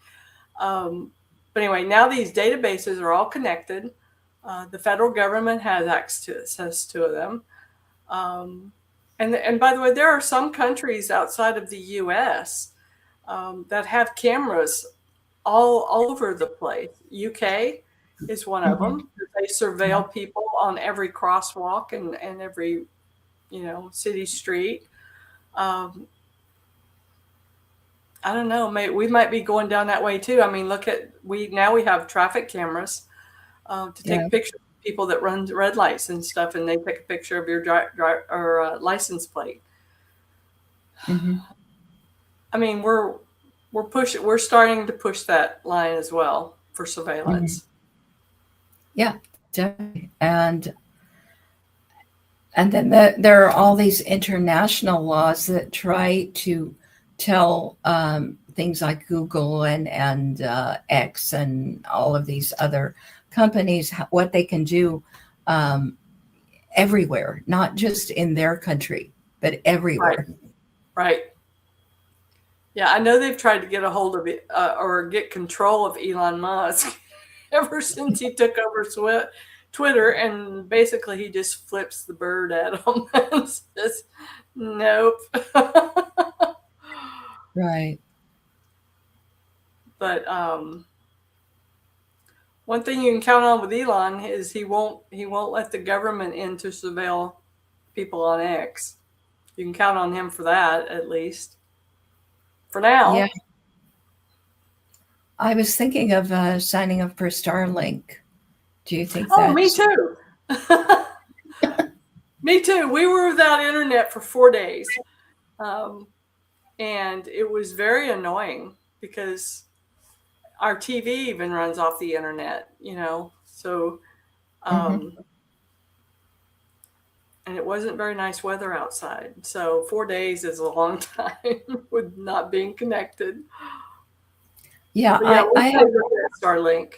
S3: But anyway, now these databases are all connected. The federal government has access to them. And by the way, there are some countries outside of the U.S. That have cameras all over the place. UK is one of them. They surveil people on every crosswalk and every, you know, city street. I don't know. We might be going down that way too. I mean, now we have traffic cameras to take pictures of people that run red lights and stuff, and they take a picture of your license plate.
S1: Mm-hmm.
S3: I mean, we're starting to push that line as well for surveillance.
S1: Mm-hmm. Yeah, definitely. And then there are all these international laws that try to tell things like Google and X and all of these other companies what they can do everywhere, not just in their country, but everywhere.
S3: Right. Yeah, I know they've tried to get a hold of it or get control of Elon Musk ever since he took over Twitter, and basically he just flips the bird at them and says, nope.
S1: Right.
S3: But one thing you can count on with Elon is he won't let the government in to surveil people on X. You can count on him for that, at least for now.
S1: Yeah. I was thinking of signing up for Starlink. Do you think
S3: Oh, me too. Me too. We were without internet for 4 days. And it was very annoying because our TV even runs off the internet, you know. So, and it wasn't very nice weather outside. So 4 days is a long time with not being connected.
S1: Yeah,
S3: I have Starlink.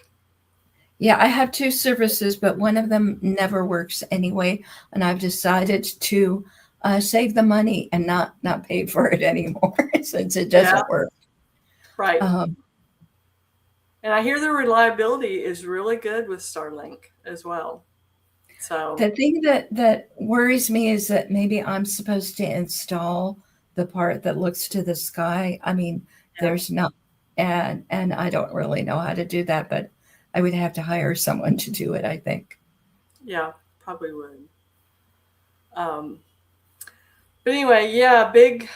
S1: Yeah, I have two services, but one of them never works anyway, and I've decided to save the money and not pay for it anymore since it doesn't work.
S3: Right. And I hear the reliability is really good with Starlink as well. So
S1: the thing that worries me is that maybe I'm supposed to install the part that looks to the sky. I mean, there's not, and I don't really know how to do that, but I would have to hire someone to do it, I think.
S3: Yeah, probably would. But anyway, yeah, big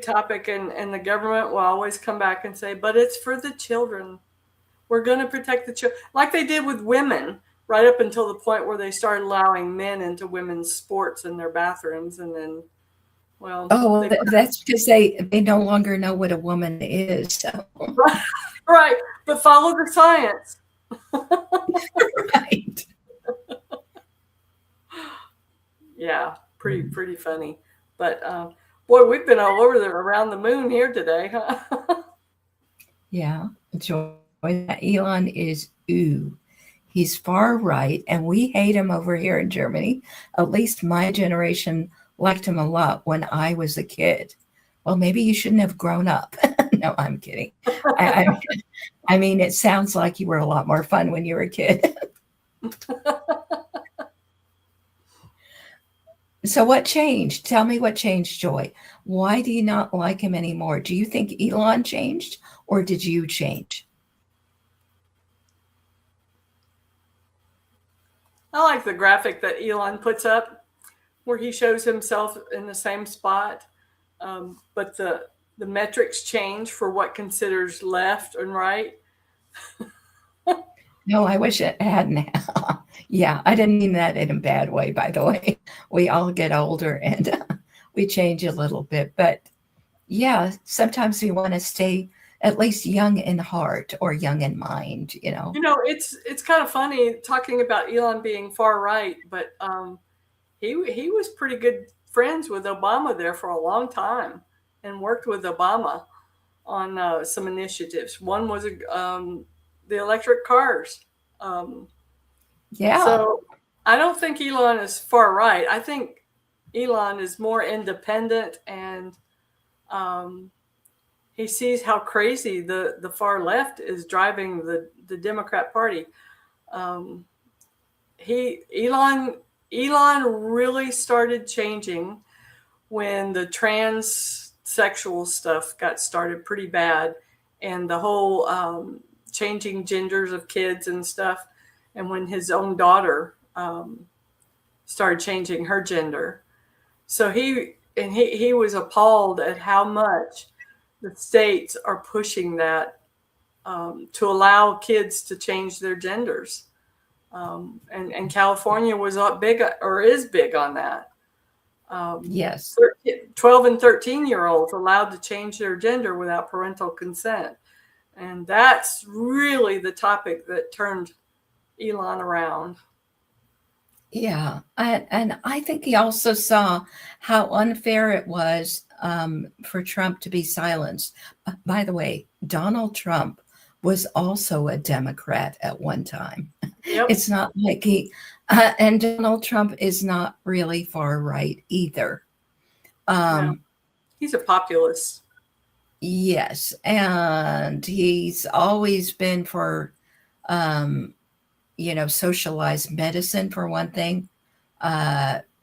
S3: topic, and the government will always come back and say, but it's for the children. We're going to protect the children, like they did with women, right up until the point where they started allowing men into women's sports in their bathrooms, and then, well,
S1: that's because they no longer know what a woman is. So.
S3: Right, but follow the science.
S1: Right.
S3: Yeah, pretty funny. But boy, we've been all over around the moon here today, huh?
S1: Yeah, Joy. Elon is he's far right, and we hate him over here in Germany. At least my generation liked him a lot when I was a kid. Well, maybe you shouldn't have grown up. No, I'm kidding. I mean, it sounds like you were a lot more fun when you were a kid. So what changed? Tell me what changed, Joy. Why do you not like him anymore? Do you think Elon changed or did you change?
S3: I like the graphic that Elon puts up where he shows himself in the same spot, but the metrics change for what considers left and right.
S1: No, I wish it hadn't. Yeah, I didn't mean that in a bad way, by the way. We all get older and we change a little bit. But yeah, sometimes we want to stay at least young in heart or young in mind, you know.
S3: You know, it's kind of funny talking about Elon being far right, but he was pretty good friends with Obama there for a long time and worked with Obama on some initiatives. One was the electric cars.
S1: Yeah.
S3: So I don't think Elon is far right. I think Elon is more independent, and he sees how crazy the far left is driving the Democrat Party. Um, Elon really started changing when the transsexual stuff got started pretty bad, and the whole changing genders of kids and stuff, and when his own daughter started changing her gender. So he was appalled at how much the states are pushing that to allow kids to change their genders. And California was big, or is big on that.
S1: Yes.
S3: 12 and 13-year-olds allowed to change their gender without parental consent. And that's really the topic that turned Elon around.
S1: Yeah. And I think he also saw how unfair it was for Trump to be silenced. By the way, Donald Trump was also a Democrat at one time.
S3: Yep.
S1: It's not like and Donald Trump is not really far right either.
S3: No. He's a populist.
S1: Yes. And he's always been for, socialized medicine, for one thing.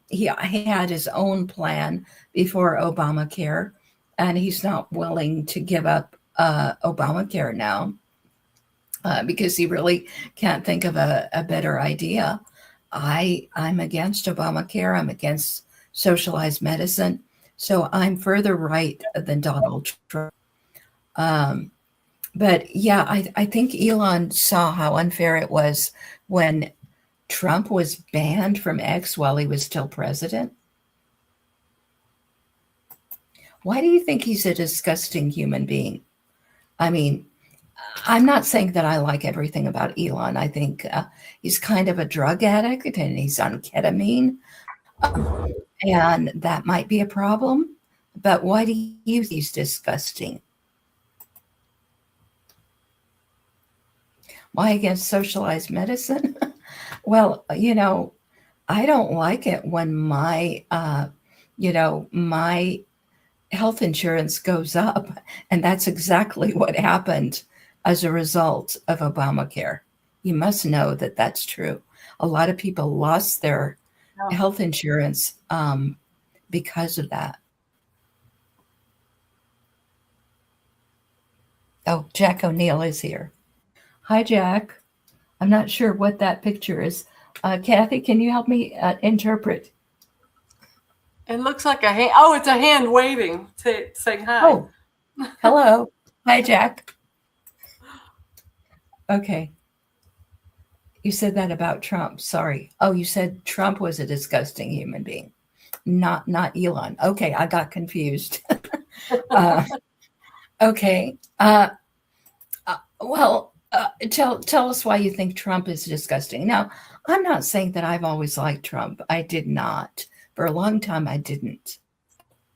S1: He had his own plan before Obamacare, and he's not willing to give up Obamacare now because he really can't think of a better idea. I'm against Obamacare. I'm against socialized medicine. So I'm further right than Donald Trump. But yeah, I think Elon saw how unfair it was when Trump was banned from X while he was still president. Why do you think he's a disgusting human being? I mean, I'm not saying that I like everything about Elon. I think he's kind of a drug addict and he's on ketamine. And that might be a problem. But why do you think he's disgusting? Why against socialized medicine? Well, I don't like it when my health insurance goes up. And that's exactly what happened as a result of Obamacare. You must know that that's true. A lot of people lost their health insurance because of that. Oh, Jack O'Neill is here. Hi, Jack. I'm not sure what that picture is. Kathy, can you help me interpret?
S3: It looks like a hand. Oh, it's a hand waving, saying hi.
S1: Oh, hello. Hi, Jack. Okay. You said that about Trump. Sorry. Oh, you said Trump was a disgusting human being, not Elon. Okay, I got confused. Okay. Well, tell us why you think Trump is disgusting. Now, I'm not saying that I've always liked Trump. I did not. For a long time, I didn't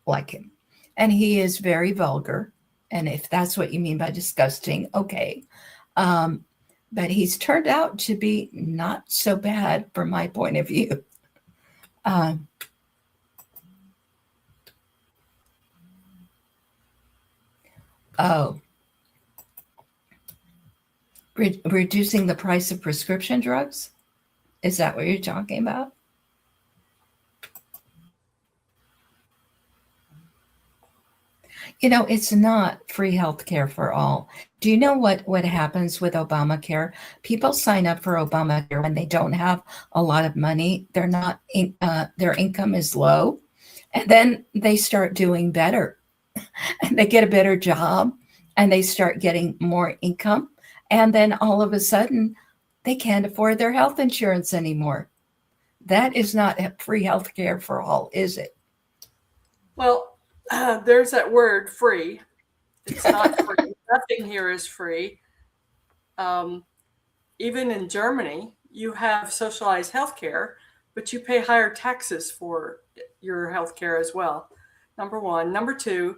S1: like him. And he is very vulgar. And if that's what you mean by disgusting, okay. But he's turned out to be not so bad from my point of view. Reducing the price of prescription drugs? Is that what you're talking about? It's not free health care for all. Do you know what happens with Obamacare? People sign up for Obamacare when they don't have a lot of money. They're not their income is low, and then they start doing better, and they get a better job, and they start getting more income, and then all of a sudden they can't afford their health insurance anymore. That is not free health care for all, is it?
S3: Well, there's that word free. It's not free. Nothing here is free. Um, Even in Germany, you have socialized healthcare, but you pay higher taxes for your healthcare as well. Number one. Number two,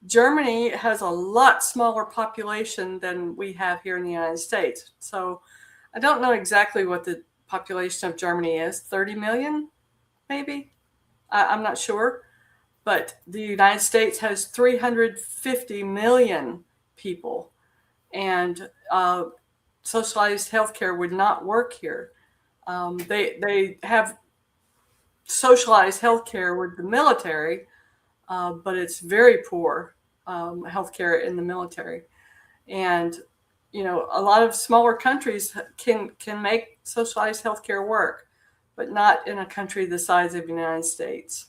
S3: Germany has a lot smaller population than we have here in the United States. So I don't know exactly what the population of Germany is, 30 million, maybe? I'm not sure. But the United States has 350 million people. And socialized healthcare would not work here. They have socialized healthcare with the military, but it's very poor healthcare in the military. And a lot of smaller countries can make socialized healthcare work, but not in a country the size of the United States.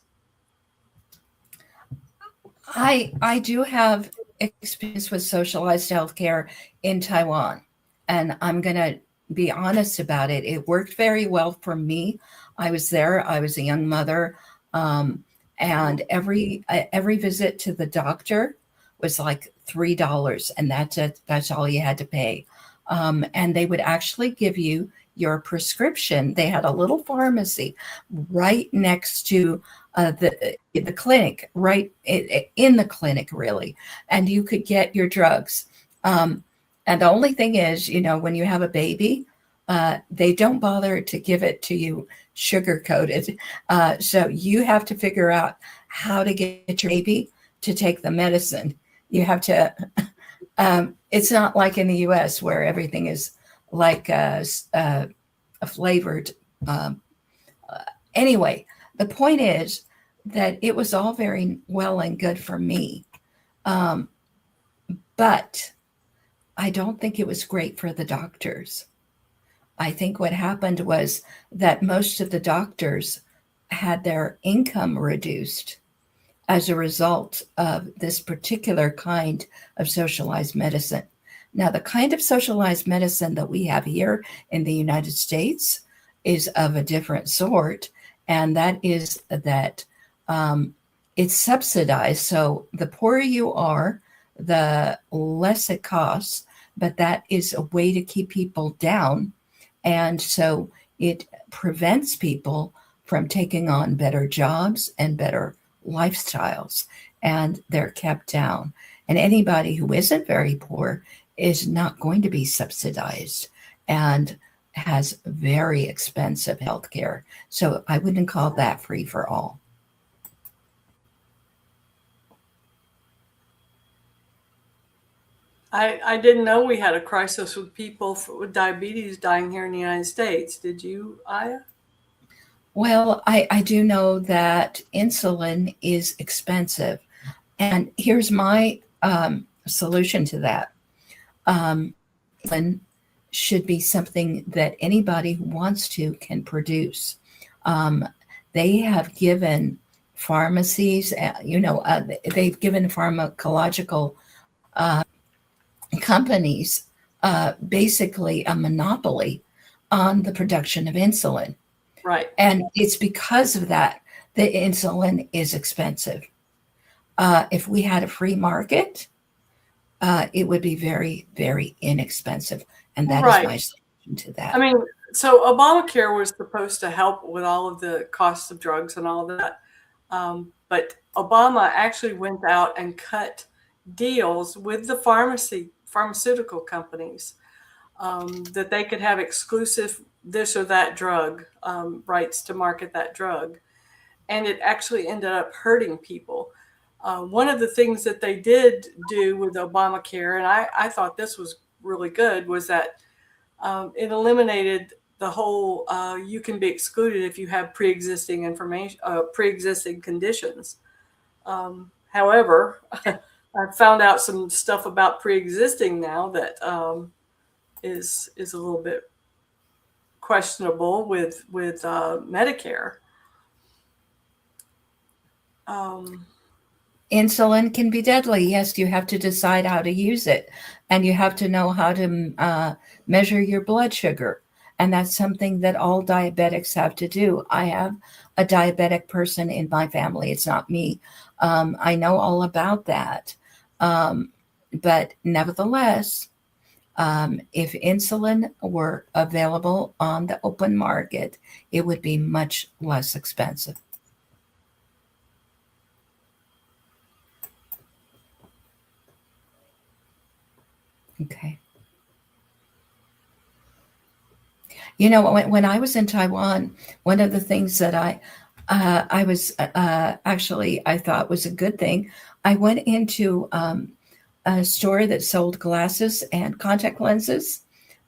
S1: I do have experience with socialized healthcare in Taiwan, and I'm going to be honest about it. It worked very well for me. I was there. I was a young mother, and every visit to the doctor was like $3, and that's it. That's all you had to pay. And they would actually give you your prescription. They had a little pharmacy right next to the clinic, right in the clinic, really, and you could get your drugs. And the only thing is, when you have a baby, they don't bother to give it to you sugar coated. So you have to figure out how to get your baby to take the medicine. You have to. It's not like in the U.S. where everything is like a flavored. Anyway, the point is that it was all very well and good for me, but I don't think it was great for the doctors. I think what happened was that most of the doctors had their income reduced as a result of this particular kind of socialized medicine. Now, the kind of socialized medicine that we have here in the United States is of a different sort, and that is that it's subsidized. So the poorer you are, the less it costs, but that is a way to keep people down. And so it prevents people from taking on better jobs and better lifestyles, and they're kept down. And anybody who isn't very poor is not going to be subsidized and has very expensive health care. So I wouldn't call that free for all.
S3: I didn't know we had a crisis with people with diabetes dying here in the United States. Did you, Aya?
S1: Well, I do know that insulin is expensive. And here's my solution to that. Insulin should be something that anybody who wants to can produce. They have given pharmacies, they've given pharmacological companies basically a monopoly on the production of insulin.
S3: Right.
S1: And it's because of that the insulin is expensive. If we had a free market, it would be very, very inexpensive. And that is my solution to that.
S3: I mean, so Obamacare was supposed to help with all of the costs of drugs and all of that. But Obama actually went out and cut deals with the pharmaceutical companies that they could have exclusive this or that drug rights to market that drug. And it actually ended up hurting people. One of the things that they did do with Obamacare, and I thought this was really good, was that it eliminated the whole you can be excluded if you have pre-existing conditions. However, I've found out some stuff about pre-existing now that is a little bit questionable with Medicare.
S1: Insulin can be deadly. Yes, you have to decide how to use it, and you have to know how to measure your blood sugar. And that's something that all diabetics have to do. I have a diabetic person in my family. It's not me. I know all about that. But nevertheless, if insulin were available on the open market, it would be much less expensive. Okay. You know, when I was in Taiwan, one of the things that I was actually I thought was a good thing. I went into a store that sold glasses and contact lenses,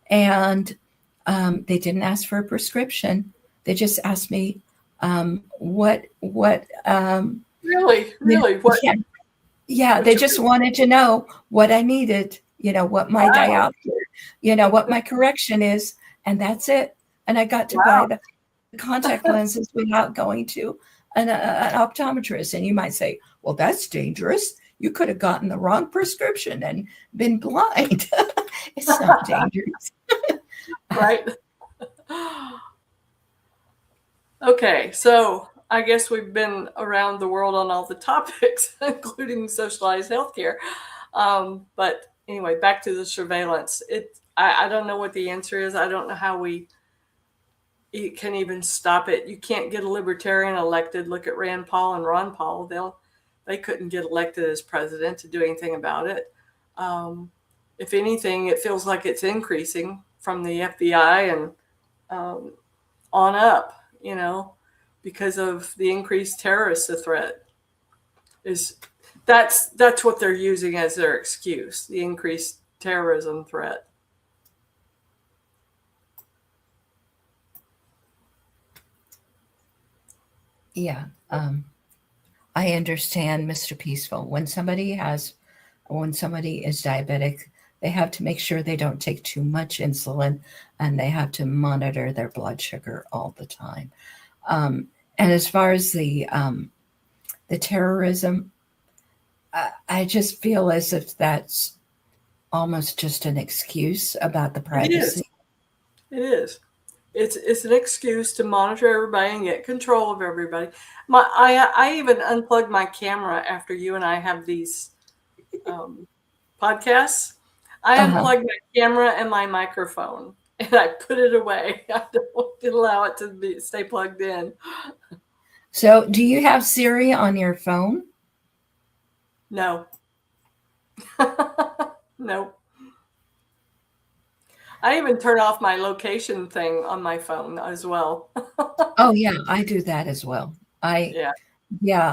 S1: and they didn't ask for a prescription. They just asked me what
S3: Really,
S1: you know,
S3: really, what?
S1: yeah,
S3: What
S1: they
S3: you?
S1: just wanted to know what I needed, what my
S3: Wow,
S1: diopter, what my correction is, and that's it. And I got to buy
S3: wow.
S1: the contact lenses without going to an optometrist. And you might say, well, that's dangerous. You could have gotten the wrong prescription and been blind. It's not dangerous.
S3: Right. Okay, so I guess we've been around the world on all the topics, including socialized healthcare. But anyway, back to the surveillance. I don't know what the answer is. I don't know how we can even stop it. You can't get a libertarian elected. Look at Rand Paul and Ron Paul. They couldn't get elected as president to do anything about it. If anything, it feels like it's increasing from the FBI and on up, because of the increased terrorist threat. That's what they're using as their excuse, the increased terrorism threat.
S1: Yeah. I understand, Mr. Peaceful. When somebody is diabetic, they have to make sure they don't take too much insulin, and they have to monitor their blood sugar all the time. And as far as the terrorism, I just feel as if that's almost just an excuse about the
S3: It is.
S1: privacy.
S3: It is. It's an excuse to monitor everybody and get control of everybody. I even unplugged my camera after you and I have these podcasts. I
S1: Uh-huh.
S3: unplugged my camera and my microphone, and I put it away. I didn't allow it to stay plugged in.
S1: So, do you have Siri on your phone?
S3: No. No. I even turn off my location thing on my phone as well.
S1: Oh yeah, I do that as well.
S3: Yeah.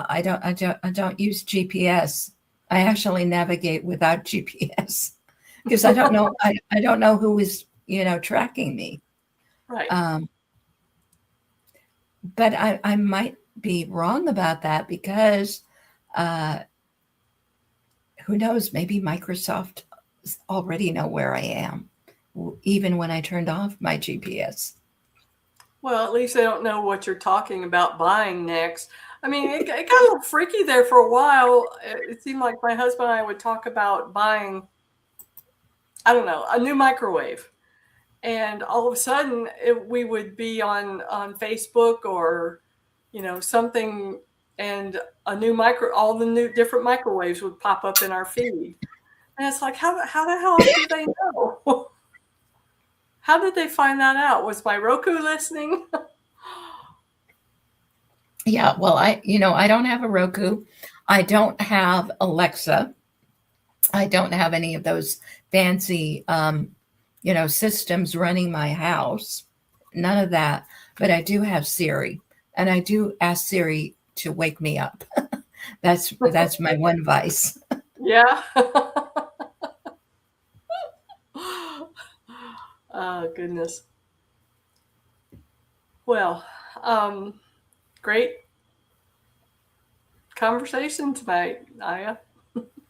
S1: I don't use GPS. I actually navigate without GPS because I don't know who is, tracking me.
S3: Right.
S1: But I might be wrong about that because who knows, maybe Microsoft already know where I am, even when I turned off my GPS.
S3: Well, at least they don't know what you're talking about buying next. I mean, it got a little freaky there for a while. It seemed like my husband and I would talk about buying, I don't know, a new microwave. And all of a sudden, we would be on Facebook or, something, and all the new different microwaves would pop up in our feed. And it's like, how the hell do they know? How did they find that out? Was my Roku listening?
S1: Yeah, well, I don't have a Roku. I don't have Alexa. I don't have any of those fancy, systems running my house. None of that. But I do have Siri, and I do ask Siri to wake me up. That's my one vice.
S3: Yeah. Oh, goodness. Well, great conversation tonight, Naya.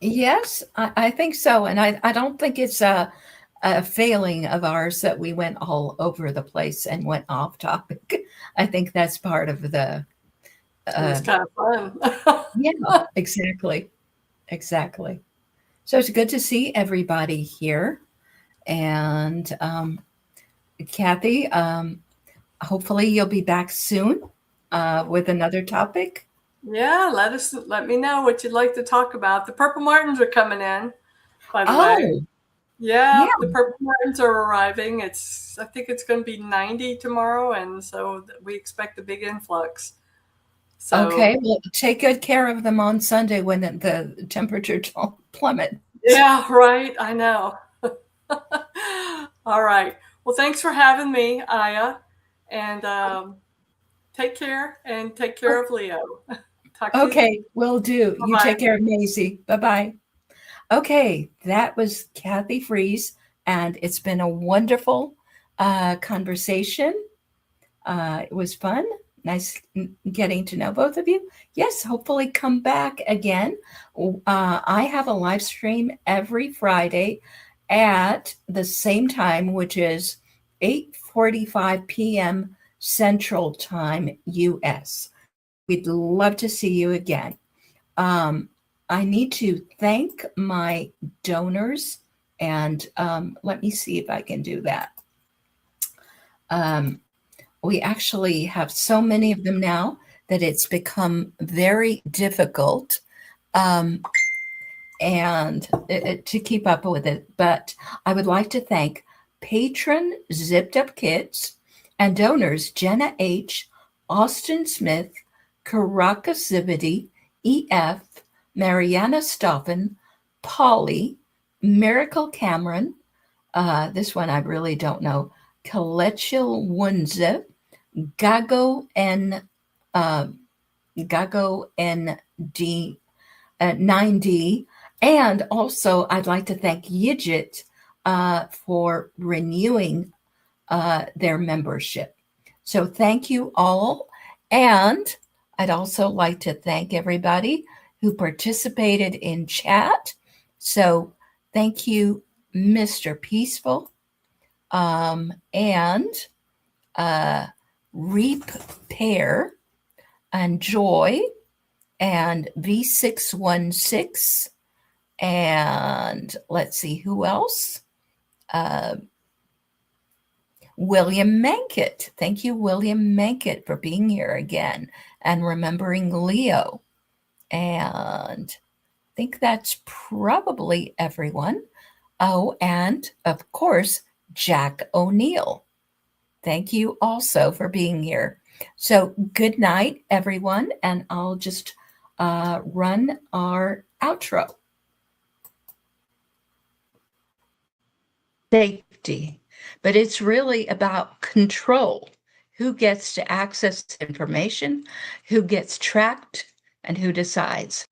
S1: Yes, I think so. And I don't think it's a failing of ours that we went all over the place and went off topic. I think that's part of the,
S3: It was kind of fun.
S1: yeah, exactly. Exactly. So it's good to see everybody here. And Kathy, hopefully you'll be back soon with another topic.
S3: Yeah, let me know what you'd like to talk about. The Purple Martins are coming in, by the way.
S1: Oh,
S3: Yeah,
S1: yeah.
S3: the Purple Martins are arriving. I think it's going to be 90 tomorrow, and so we expect a big influx. So
S1: Okay. Well, take good care of them on Sunday when the temperature don't plummet.
S3: yeah, right. I know. All right. Well, thanks for having me, Aya, and take care and take care of Leo. Talk to you.
S1: Okay, will do. You
S3: Bye-bye.
S1: take care of Maisie. Bye-bye. Okay, that was Kathy Fries, and it's been a wonderful conversation. It was fun. Nice getting to know both of you. Yes, hopefully come back again. I have a live stream every Friday at the same time, which is 8:45 p.m. Central Time, US. We'd love to see you again. I need to thank my donors, and let me see if I can do that. We actually have so many of them now that it's become very difficult and to keep up with it. But I would like to thank patron Zipped Up Kids and donors Jenna H., Austin Smith, Caracas Zibity, EF, Mariana Stoffen, Polly, Miracle Cameron, this one I really don't know, Kalechil Wunze, Gago ND 9D, and also I'd like to thank Yidget for renewing their membership. So thank you all, and I'd also like to thank everybody who participated in chat. So thank you, Mr. Peaceful, and Repair, and Joy, and V616, and let's see who else. William Mankett. Thank you, William Mankett, for being here again and remembering Leo. And I think that's probably everyone. Oh, and of course, Jack O'Neill. Thank you also for being here. So good night, everyone, and I'll just run our outro. Safety, but it's really about control. Who gets to access information, who gets tracked, and who decides.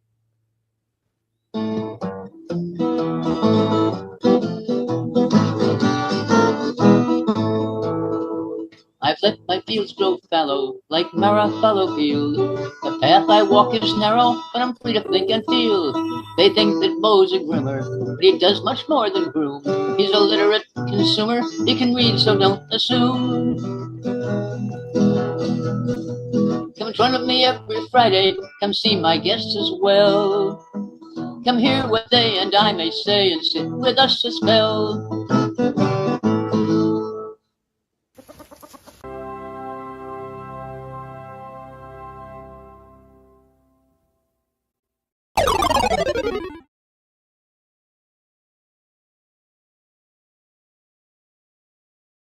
S2: I've let my fields grow fallow, like Mara fallow field. The path I walk is narrow, but I'm free to think and feel. They think that Mo's a groomer, but he does much more than groom. He's a literate consumer, he can read, so don't assume. Come join with me every Friday, come see my guests as well. Come hear what they and I may say and sit with us a spell.